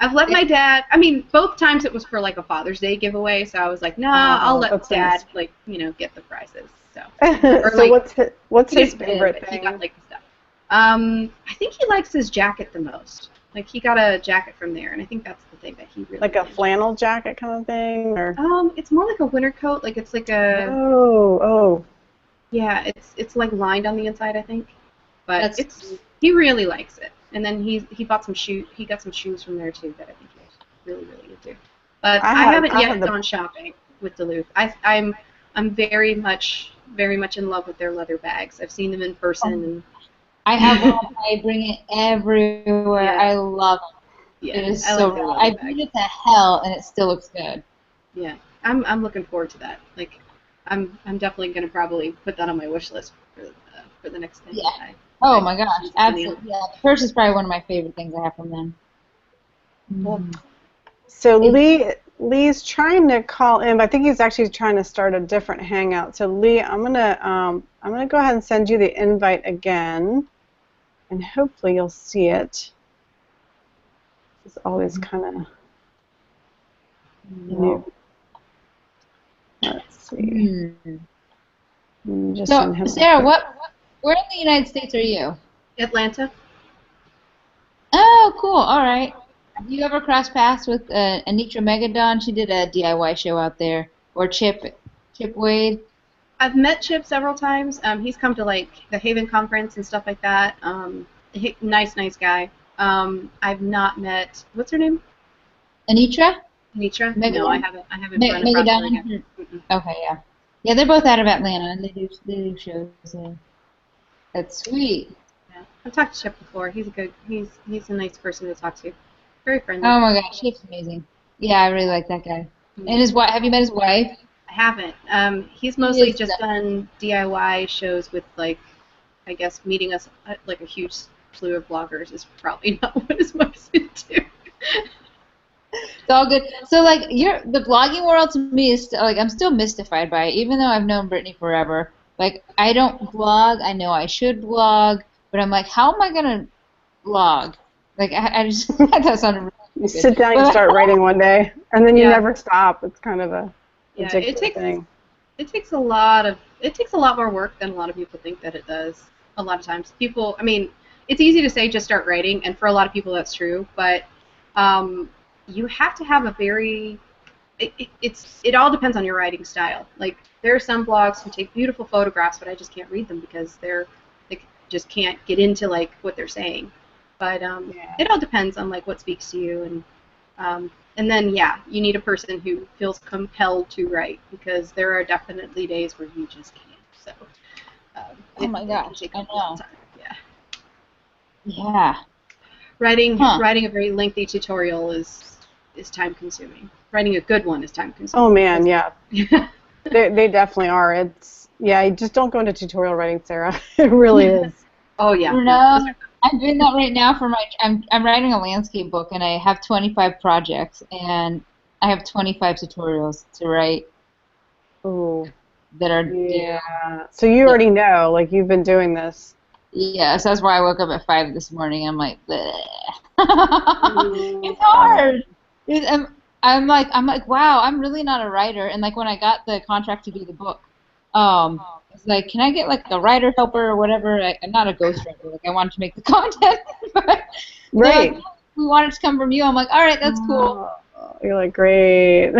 I've let my dad. I mean, both times it was for like a Father's Day giveaway, so I was like, nah, I'll let Dad get the prizes. So. So what's his favorite thing? He got like the stuff. I think he likes his jacket the most. Like he got a jacket from there, and I think that's the thing that he really like a flannel jacket kind of thing, or it's more like a winter coat. Like it's like a oh. Yeah, it's like lined on the inside, I think. But That's he really likes it. And then he bought some shoes. He got some shoes from there too that I think he really really into. But I haven't yet gone shopping with Duluth. I'm very much in love with their leather bags. I've seen them in person. And I have one. I bring it everywhere. Yeah. I love it. Yeah, it is so real. I bring it to hell, and it still looks good. Yeah, I'm looking forward to that. Like, I'm definitely gonna probably put that on my wish list for the next thing. Yeah. Oh my gosh, absolutely. Yeah, the purse is probably one of my favorite things I have from them. Cool. So Lee's trying to call in, but I think he's actually trying to start a different hangout. So Lee, I'm gonna go ahead and send you the invite again, and hopefully you'll see it. It's always kind of new. Let's see. So Sarah, where in the United States are you? Atlanta. Oh, cool. All right. Have you ever crossed paths with Anitra Megadon? She did a DIY show out there. Or Chip Wade? I've met Chip several times. He's come to like the Haven conference and stuff like that. Nice guy. I've not met, what's her name? Anitra? Anitra? Megadon? No, I haven't run across her again. Okay, yeah. Yeah, they're both out of Atlanta, and they do shows. That's sweet. Yeah, I've talked to Chip before. He's a nice person to talk to. Very friendly. Oh my gosh, Chip's amazing. Yeah, I really like that guy. Mm-hmm. And his wife. Have you met his wife? I haven't. He's mostly just done DIY shows with, like, I guess meeting us like a huge slew of bloggers is probably not what his wife's into. It's all good. So, like, the blogging world to me is like I'm still mystified by it, even though I've known Brittany forever. Like, I don't blog. I know I should blog, but I'm like, how am I gonna blog? Like, I just that sounded really stupid. You sit down and start writing one day, and then you never stop. It's kind of a ridiculous thing. It takes a lot more work than a lot of people think that it does. A lot of times, people. I mean, it's easy to say just start writing, and for a lot of people that's true, but you have to have a very. It all depends on your writing style. Like, there are some blogs who take beautiful photographs, but I just can't read them because they just can't get into like what they're saying. But it all depends on like what speaks to you, and then you need a person who feels compelled to write, because there are definitely days where you just can't. So oh my gosh, I know. Yeah. Writing a very lengthy tutorial is time consuming. Writing a good one is time consuming. Oh man, yeah. they definitely are. You just don't go into tutorial writing, Sarah. It really is. Oh yeah. No, I'm doing that right now for I'm writing a landscape book, and I have 25 projects, and I have 25 tutorials to write. Oh. That are So you already know, like, you've been doing this. Yeah, so that's why I woke up at 5 this morning. I'm like, it's hard. I'm like, wow, I'm really not a writer. And like when I got the contract to do the book, it's like, can I get like a writer helper or whatever? I'm not a ghostwriter. Like, I wanted to make the content. Right. Like, we wanted to come from you. I'm like, all right, that's cool. You're like, great.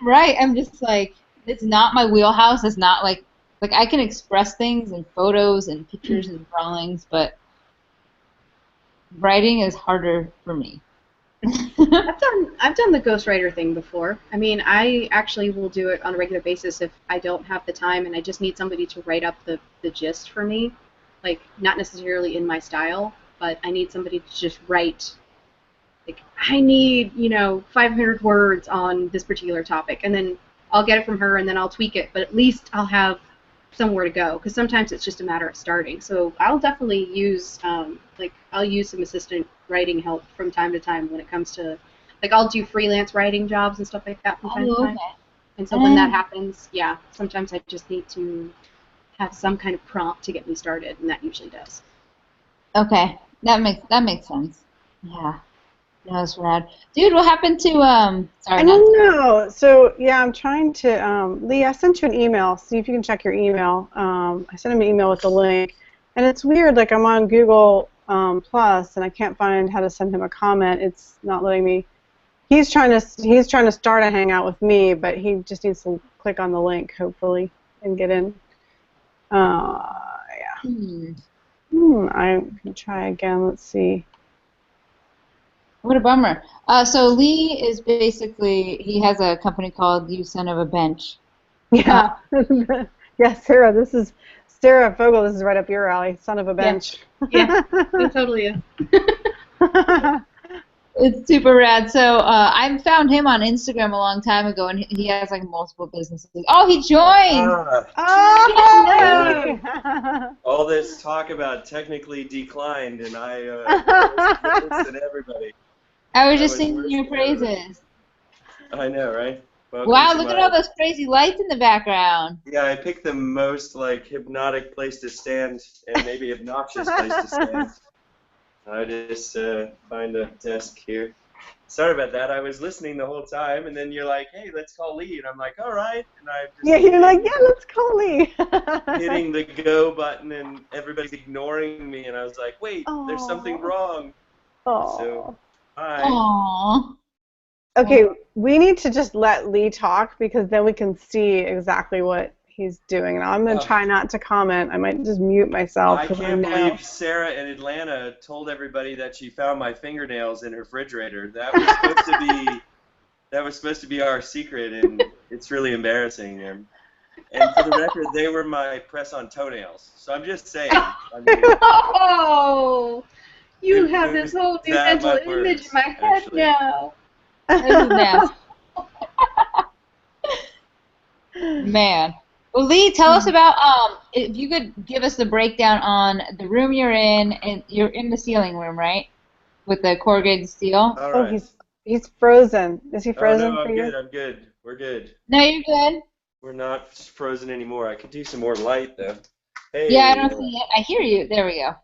Right. I'm just like, it's not my wheelhouse. It's not like I can express things in photos and pictures and drawings, but writing is harder for me. I've done the ghostwriter thing before. I mean, I actually will do it on a regular basis if I don't have the time and I just need somebody to write up the gist for me. Like, not necessarily in my style, but I need somebody to just write. Like, I need, 500 words on this particular topic, and then I'll get it from her, and then I'll tweak it, but at least I'll have somewhere to go, because sometimes it's just a matter of starting. So I'll definitely use, I'll use some assistant writing help from time to time when it comes to, like, I'll do freelance writing jobs and stuff like that from time to time. And so when that happens, sometimes I just need to have some kind of prompt to get me started, and that usually does. Okay, that makes sense. Yeah. That was rad. Dude, what happened to, sorry. I don't know. So, I'm trying to, Lee, I sent you an email. See if you can check your email. I sent him an email with the link. And it's weird, like, I'm on Google plus, and I can't find how to send him a comment. It's not letting me. He's trying to start a hangout with me, but he just needs to click on the link, hopefully, and get in. Yeah. I can try again. Let's see. What a bummer. So Lee is basically, he has a company called You Son of a Bench. Yeah. Yeah, Sarah, this is Sarah Fogel. This is right up your alley. Son of a bench. Yeah, it totally is. It's super rad. So I found him on Instagram a long time ago, and he has like multiple businesses. Oh, he joined! Oh! All this talk about technically declined, and I was than everybody. I was just singing your praises. I know, right? Welcome wow, look at all those crazy lights in the background. Yeah, I picked the most like hypnotic place to stand, and maybe obnoxious place to stand. I just find a desk here. Sorry about that. I was listening the whole time, and then you're like, "Hey, let's call Lee," and I'm like, "All right." And I just you're like, "Yeah, let's call Lee." hitting the go button, and everybody's ignoring me, and I was like, "Wait, there's something wrong." Aww. So, hi. Aww. Okay, we need to just let Lee talk because then we can see exactly what he's doing. And I'm going to try not to comment. I might just mute myself. I can't believe Sarah in Atlanta told everybody that she found my fingernails in her refrigerator. That was supposed to be our secret, and it's really embarrassing. And for the record, they were my press-on toenails. So I'm just saying. Oh, you have this whole new mental image in my head now. Man. Well, Lee, tell us about, if you could give us the breakdown on the room you're in, and you're in the ceiling room, right? With the corrugated steel? All right. Oh, he's frozen. Is he frozen no, for you? I'm good. We're good. No, you're good. We're not frozen anymore. I could do some more light, though. Hey. Yeah, I don't see it. I hear you. There we go.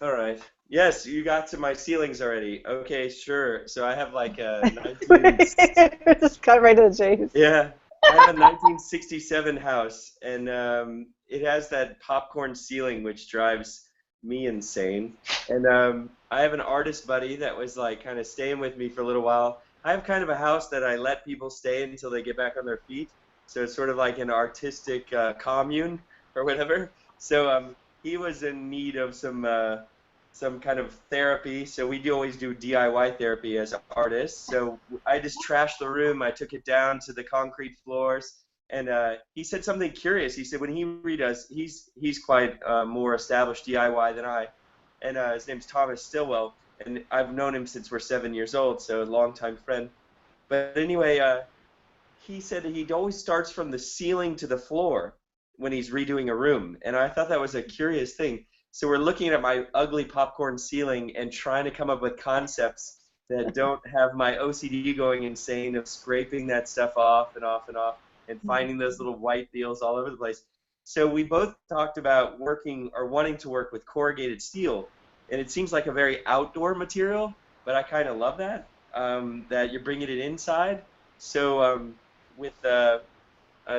All right. Yes, you got to my ceilings already. Okay, sure. So I have like a 19... Just cut right to the chase. Yeah. I have a 1967 house, and it has that popcorn ceiling, which drives me insane. And I have an artist buddy that was like kind of staying with me for a little while. I have kind of a house that I let people stay until they get back on their feet. So it's sort of like an artistic commune or whatever. So he was in need of some kind of therapy, so we always do DIY therapy as artists. So I just trashed the room. I took it down to the concrete floors, and he said something curious. He said when he redoes, he's quite more established DIY than I, and his name's Thomas Stillwell, and I've known him since we're 7 years old, so a longtime friend. But anyway, he said he always starts from the ceiling to the floor when he's redoing a room, and I thought that was a curious thing. So we're looking at my ugly popcorn ceiling and trying to come up with concepts that don't have my OCD going insane of scraping that stuff off and off and off and finding those little white deals all over the place. So we both talked about working or wanting to work with corrugated steel, and it seems like a very outdoor material, but I kind of love that, that you're bringing it inside. So with at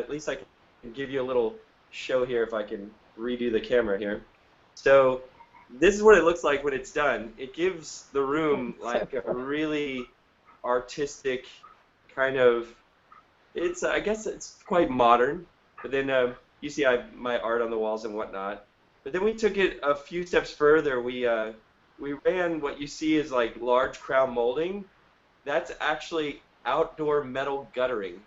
least I can give you a little show here if I can redo the camera here. So this is what it looks like when it's done. It gives the room like a really artistic kind of, I guess it's quite modern, but then you see I have my art on the walls and whatnot. But then we took it a few steps further. We ran what you see as like large crown molding. That's actually outdoor metal guttering.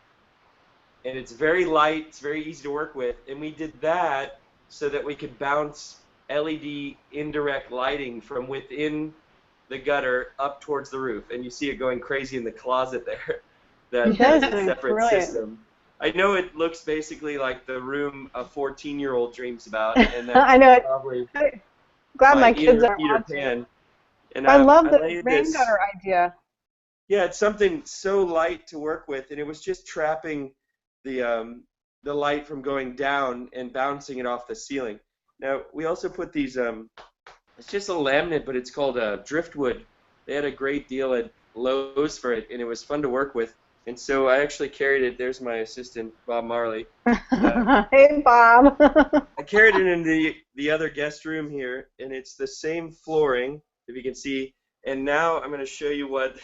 And it's very light, it's very easy to work with, and we did that so that we could bounce LED indirect lighting from within the gutter up towards the roof, and you see it going crazy in the closet there. That's a separate system. I know it looks basically like the room a 14-year-old dreams about, and that's I know it. Probably glad my kids are Peter watching. Pan. And I love the rain gutter idea. Yeah, it's something so light to work with, and it was just trapping the light from going down and bouncing it off the ceiling. Now, we also put these, it's just a laminate, but it's called driftwood. They had a great deal at Lowe's for it, and it was fun to work with. And so I actually carried it. There's my assistant, Bob Marley. Hey, Bob. I carried it into the other guest room here, and it's the same flooring, if you can see. And now I'm going to show you what.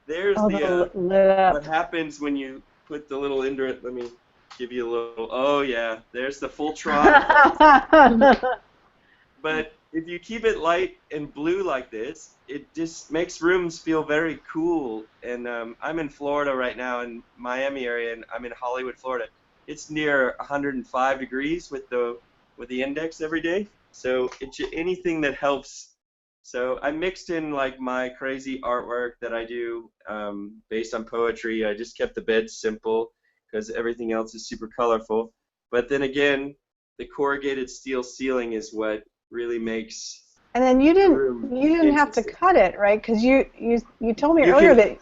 There's Oh, the lit up. what happens when you put the little indirect. Let me give you a little. Oh yeah, there's the full Tron effect. But if you keep it light and blue like this, it just makes rooms feel very cool. And I'm in Florida right now, in Miami area, and I'm in Hollywood, Florida. It's near 105 degrees with the index every day. So it's anything that helps. So I mixed in like my crazy artwork that I do based on poetry. I just kept the bed simple because everything else is super colorful. But then again, the corrugated steel ceiling is what really makes And then you the didn't room have to interesting. cut it, right? Because you told me You earlier can, that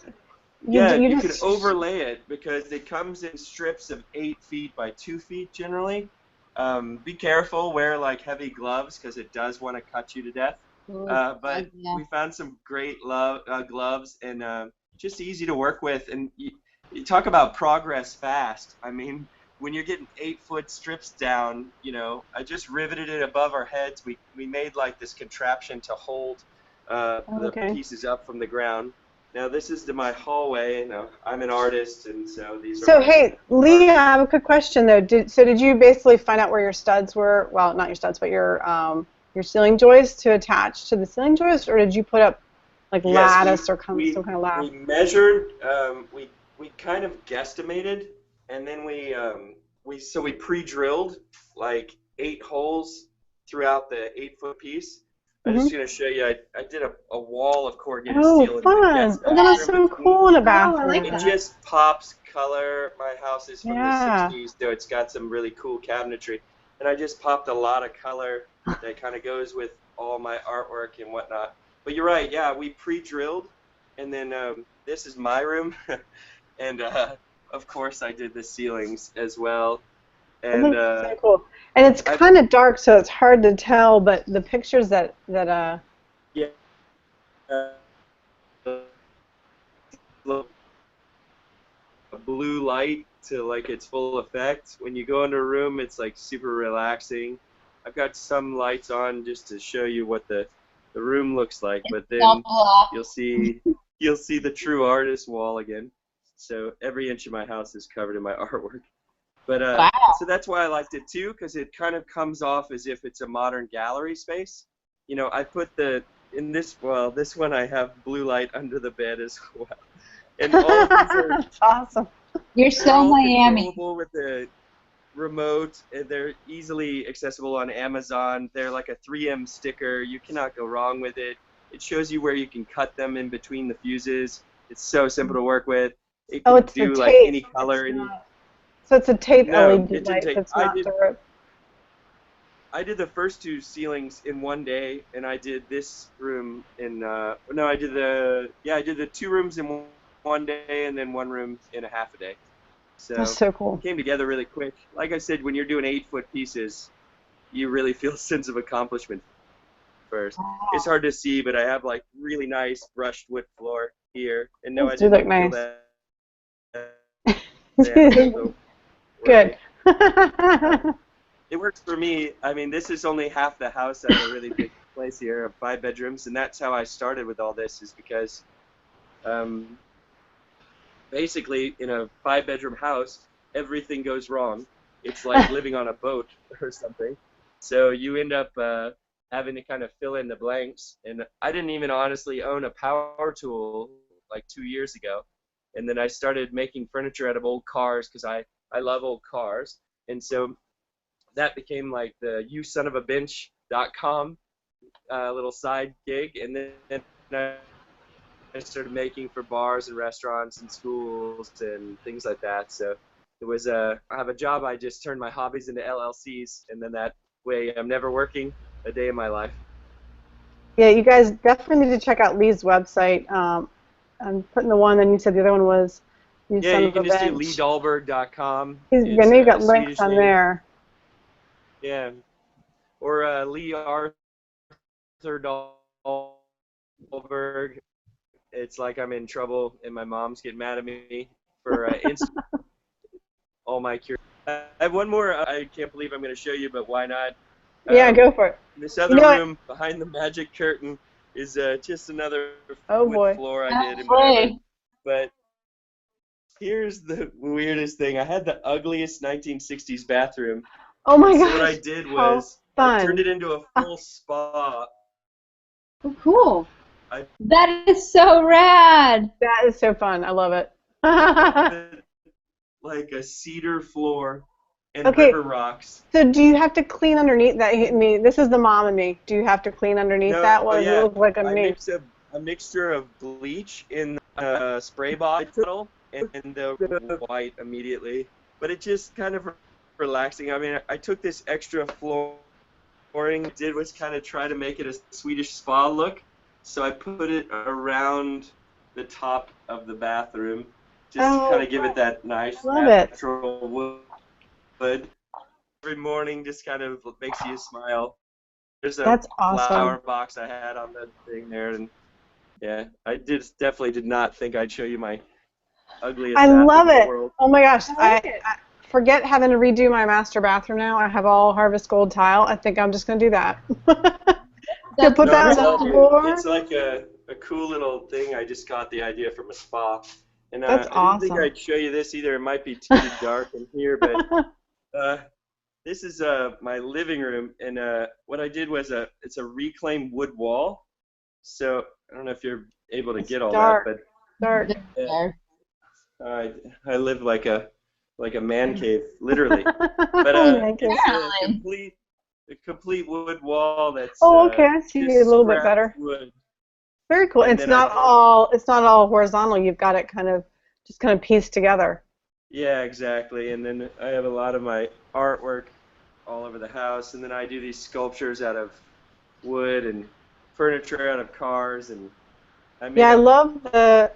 you you can just overlay it because it comes in strips of 8 feet by 2 feet generally. Be careful, wear like heavy gloves because it does want to cut you to death. But yeah. we found some great gloves and just easy to work with. And you talk about progress fast. I mean, when you're getting 8-foot strips down, I just riveted it above our heads. We made like this contraption to hold the okay. pieces up from the ground. Now this is my hallway, and I'm an artist, and so these are So my hey, Lee, I art. have a quick question though. Did you basically find out where your studs were? Well, not your studs, but your ceiling joists to attach to the ceiling joist, or did you put up like Yes, lattice or some kind of we lattice? measured, we kind of guesstimated, and then we pre-drilled like 8 holes throughout the 8-foot piece. I'm Mm-hmm. just gonna show you. I did a wall of corrugated Oh, steel in my fun! guest Oh, that is bathroom so between. cool in a Oh, I like bathroom. It that. just pops color. My house is from the Yeah. 60s, so it's got some really cool cabinetry. And I just popped a lot of color that kind of goes with all my artwork and whatnot. But you're right, yeah, we pre-drilled, and then this is my room, and of course I did the ceilings as well. That And looks so cool. And it's I kind of dark, so it's hard to tell. But the pictures that yeah, a blue light to like its full effect. When you go into a room, it's like super relaxing. I've got some lights on just to show you what the room looks like, but All then black. you'll see the true artist wall again. So every inch of my house is covered in my artwork. But Wow. so that's why I liked it too, because it kind of comes off as if it's a modern gallery space. I put this one I have blue light under the bed as well. And all of these are that's awesome. You're they're so all Miami. controllable with the remote. And they're easily accessible on Amazon. They're like a 3M sticker. You cannot go wrong with it. It shows you where you can cut them in between the fuses. It's so simple to work with. It Oh, can it's the do like tape. any color. So it's a tape No, LED it didn't light. So take. it's not direct. I did the first 2 ceilings in one day, and I did this room in. No, I did the 2 rooms in one day, and then 1 room in a half a day. That's So so cool. came together really quick. Like I said, when you're doing 8-foot pieces, you really feel a sense of accomplishment first. It's hard to see, but I have like really nice brushed wood floor here, and no, Those I do didn't look fill nice. that in. So, Good. right. It works for me. I mean, this is only half the house. I have a really big place here of 5 bedrooms, and that's how I started with all this. Is because basically in a 5-bedroom house, everything goes wrong. It's like living on a boat or something. So you end up having to kind of fill in the blanks. And I didn't even honestly own a power tool like 2 years ago. And then I started making furniture out of old cars because I love old cars. And so that became like the yousonofabench.com little side gig. And then I started making for bars and restaurants and schools and things like that. So it was I have a job. I just turned my hobbies into LLCs, and then that way I'm never working a day in my life. Yeah, you guys definitely need to check out Lee's website. I'm putting the one, and you said the other one was You Yeah, Son you of a can just do Bench. leedahlberg.com. I It's know you a got links Swedish on name. there. Yeah, or Lee Arthur Dahlberg. It's like I'm in trouble and my mom's getting mad at me for all my curiosity. I have one more. I can't believe I'm going to show you, but why not? Yeah, go for it. This You other know what? room behind the magic curtain is just another Oh wood boy. floor I Oh, did and whatever. boy. But here's the weirdest thing. I had the ugliest 1960s bathroom. Oh my So what I gosh. did How was I turned fun. it into a full spa. Oh, cool. I That is so rad. That is so fun. I love it. put like a cedar floor and Okay, river rocks. so do you have to clean underneath that? I mean, this is the mom and me. Do you have to clean underneath No, that? What does it yeah, look like I underneath? mix a mixture of bleach in a spray bottle and the white immediately. But it just kind of relaxing. I mean, I took this extra flooring, did was kind of try to make it a Swedish spa look. So I put it around the top of the bathroom, just to kind Oh, of give it that nice love it. natural wood. Every morning just kind of makes you smile. There's a That's awesome. flower box I had on the thing there, and yeah, I definitely did not think I'd show you my ugliest I bathroom love in the it. world. Oh my gosh. I like it. I forget having to redo my master bathroom now. I have all Harvest Gold tile. I think I'm just going to do that. To That's put No, that it's on all the good. floor. It's like a cool little thing. I just got the idea from a spa, and That's I didn't think awesome. I'd show you this either. It might be too dark in here, but this is my living room, and what I did was it's a reclaimed wood wall. So I don't know if you're able to It's get all that, dark. but Dark. I live like a man cave, literally. But Thank you. it's a complete wood wall that's Oh, okay. I see you a just little bit scrapped better. wood, Very cool. and It's then I not all horizontal. You've got it just kind of pieced together. yeah, exactly. And then I have a lot of my artwork all over the house, and then I do these sculptures out of wood and furniture out of cars, and I made Yeah, a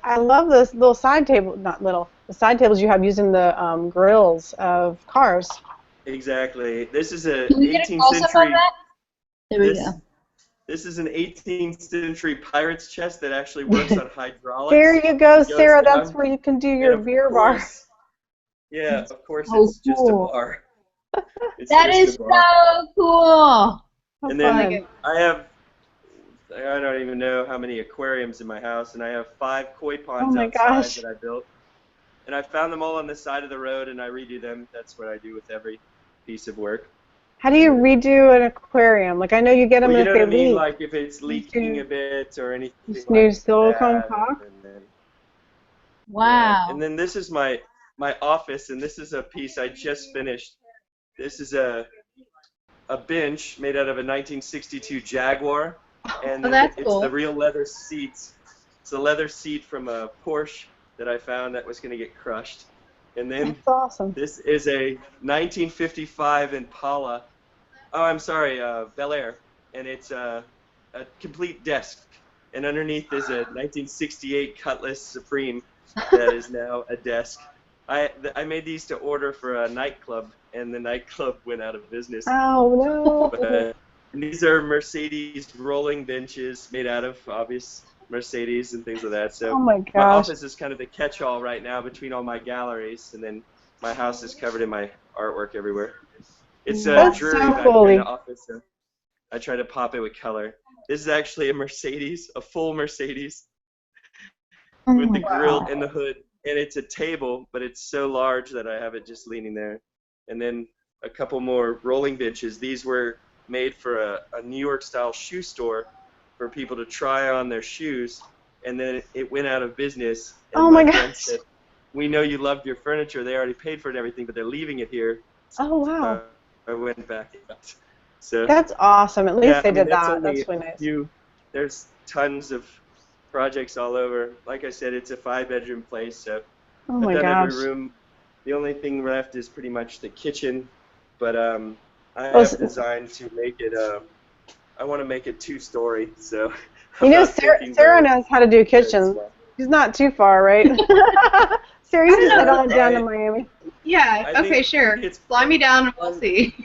I love this little side table, not little, the side tables you have using the grills of cars. exactly. This is a Can we get a 18th close-up on century. that? There we This go. this is an 18th century pirate's chest that actually works on There hydraulics. you go, It goes Sarah. That's down, where you can do and your of beer bar. course, yeah, of course, Oh, it's just a cool. bar. It's That just is a bar. so cool. How And I then like fun. it. I don't even know how many aquariums in my house, and I have 5 koi Oh ponds my outside gosh. that I built. And I found them all on the side of the road, and I redo them. That's what I do with every piece of work. How do you redo an aquarium? Like I know you get them Well, you if know they what I mean? leak. Like if it's You leaking do a bit or anything just like new silicone that, caulk? and then yeah. And Wow. then this is my office, and this is a piece I just finished. This is a bench made out of a 1962 Jaguar, and Oh, then that's it's the cool. real leather seats. It's a leather seat from a Porsche that I found that was going to get crushed. And then That's awesome. this is a 1955 Impala. Oh, I'm sorry, Bel Air, and it's a complete desk. And underneath is a 1968 Cutlass Supreme that is now a desk. I made these to order for a nightclub, and the nightclub went out of business. Oh no. And these are Mercedes rolling benches made out of obvious Mercedes and things like that. So Oh my my gosh. office is kind of the catch-all right now between all my galleries, and then my house is covered in my artwork everywhere. It's That's dreary so back here in cool. the office, so I try to pop it with color. This is actually a Mercedes, a full Mercedes with the grill and the hood, and it's a table, but it's so large that I have it just leaning there. And then a couple more rolling benches. These were made for a New York-style shoe store for people to try on their shoes, and then it went out of business, and Oh my my friend gosh. said, "We know you loved your furniture. They already paid for it and everything, but they're leaving it here." Oh wow. So I went back out. So That's awesome. At least yeah, they I mean did that's that. only That's a really nice. few. There's tons of projects all over. Like I said, it's a 5-bedroom place, so Oh I've my done every gosh. room. The only thing left is pretty much the kitchen, but I Oh, have designed to make it. I want to make it 2-story, so you I'm know, not thinking Sarah very, knows how to do very kitchens. small. She's not too far, right? Sarah, I you don't just head know. on down to Miami. Yeah, I okay, think sure. it's Fly me down and we'll see.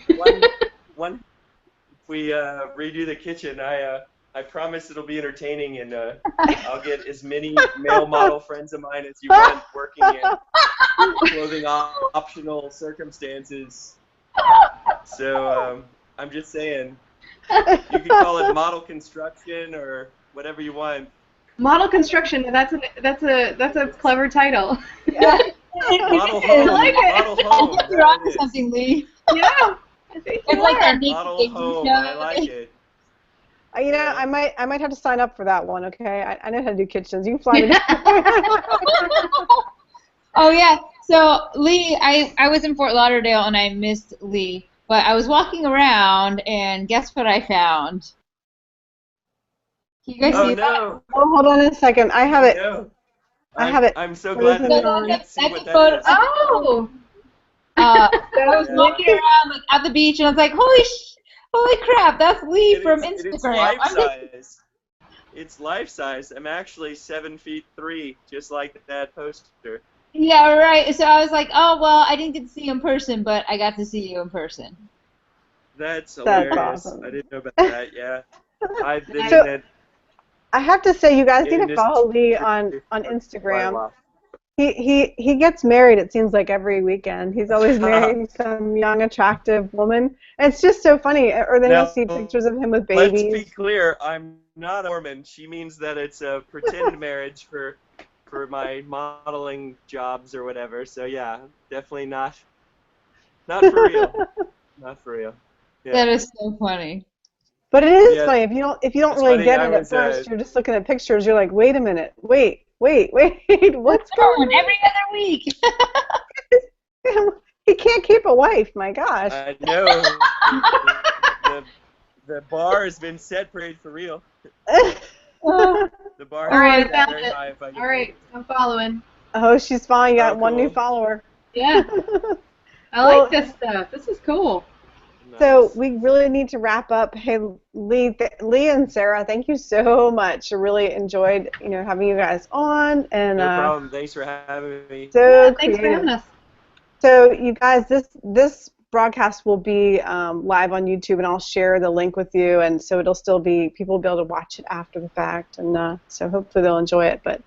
one. If we redo the kitchen, I promise it'll be entertaining, and I'll get as many male model friends of mine as you want working in clothing optional circumstances. So I'm just saying, you could call it model construction or whatever you want. Model construction. That's a clever title. Yeah. Model home. I like it. Model home. You're There onto it is. something, Lee. Yeah. I think It's like that naked Model baby home. show. I like it. You know, Yeah. I might have to sign up for that one. Okay, I know how to do kitchens. You can fly me. Oh yeah. So Lee, I was in Fort Lauderdale and I missed Lee, but I was walking around and guess what I found? Can you guys Oh see that? no. Oh, hold on a second. I have it. No. I have it. I'm so What glad is that it on? you get to see That's what a that photo- is. Oh. I was Yeah. walking around like at the beach and I was like, holy crap, that's Lee from It's Instagram. life I'm just- size. It's life size. I'm actually 7'3", just like that poster. Yeah, right. So I was like, oh well, I didn't get to see you in person, but I got to see you in person. That's That's hilarious. awesome. I didn't know about that. Yeah, I've been So- in that I have to say, you guys need to industry follow Lee on for quite a Instagram. while. He gets married. It seems like every weekend. He's always marrying some young, attractive woman. And it's just so funny. Or then Now, you'll see pictures of him with Let's babies. be clear. I'm not a Mormon. She means that it's a pretend marriage for my modeling jobs or whatever. So yeah, definitely not for real. Not for real. Yeah. That is so funny. But it is Yeah, funny if you don't it's really funny, get I it at was, first. You're just looking at pictures. You're like, wait a minute, wait, what's going on? Every other week. He can't keep a wife. My gosh. I know. the bar has been set for real. The bar All right, has I been found very it. high. If I can All right, I'm following. Oh, she's fine. You got Oh, one new cool. follower. Yeah, I Well- like this stuff. This is cool. So Nice. we really need to wrap up. Hey, Lee and Sarah, thank you so much. I really enjoyed, having you guys on, and No problem. Thanks for having me. so Yeah, thanks creative. for having us. So you guys, this broadcast will be live on YouTube, and I'll share the link with you, and so it'll still be, people will be able to watch it after the fact, and so hopefully they'll enjoy it. But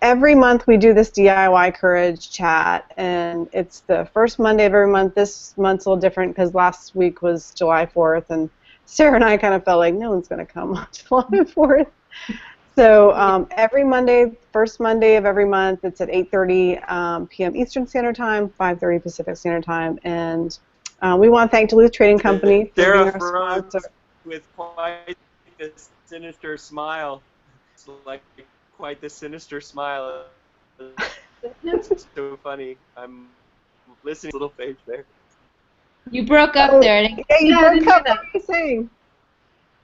every month we do this DIY Courage chat, and it's the first Monday of every month. This month's a little different because last week was July 4th, and Sarah and I kind of felt like no one's going to come on July 4th. So every Monday, first Monday of every month, it's at 8:30 p.m. Eastern Standard Time, 5:30 Pacific Standard Time, and we want to thank Duluth Trading Company for being our sponsor. With quite the sinister smile. It's like quite the sinister smile. It's so funny. I'm listening to a little page there. You broke up there. I didn't- Yeah, you Yeah, I broke didn't up. hear What are you saying?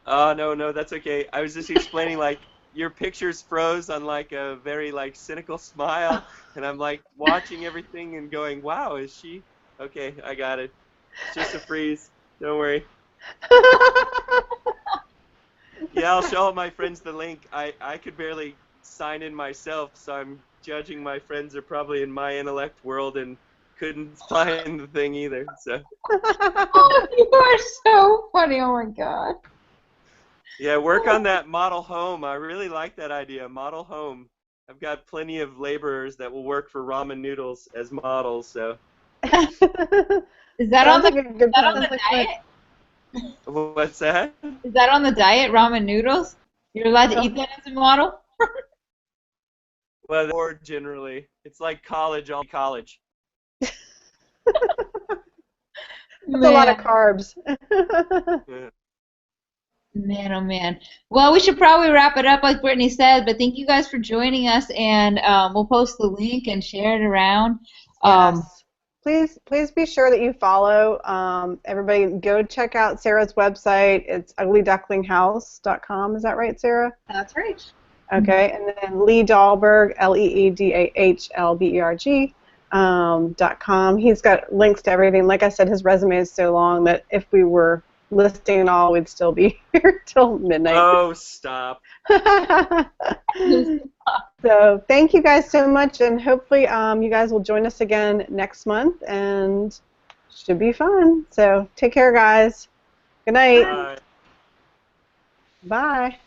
Oh, no, that's okay. I was just explaining, like, your pictures froze on, like, a very, like, cynical smile, and I'm, like, watching everything and going, wow, is she? Okay, I got it. It's just a freeze. Don't worry. Yeah, I'll show all my friends the link. I could barely sign in myself, so I'm judging my friends are probably in my intellect world and couldn't find the thing either. So Oh, you are so funny. Oh my god. yeah, work on that model home. I really like that idea, model home. I've got plenty of laborers that will work for ramen noodles as models. So Is that on Sounds the, like a good is that on plan. the diet? what's that? Is that on the diet, ramen noodles? You're allowed to eat that as a model? Well, or generally, it's like college, all college. That's a lot of carbs. Yeah. Man, oh man. Well, we should probably wrap it up like Brittany said, but thank you guys for joining us, and we'll post the link and share it around. Yes. Please be sure that you follow. Everybody go check out Sarah's website. It's uglyducklinghouse.com. Is that right, Sarah? That's right. Okay. And then Lee Dahlberg, LeeDahlberg, .com. He's got links to everything. Like I said, his resume is so long that if we were listing it all, we'd still be here till midnight. Oh, stop. So thank you guys so much, and hopefully you guys will join us again next month, and should be fun. So take care, guys. Good night. Bye. Bye.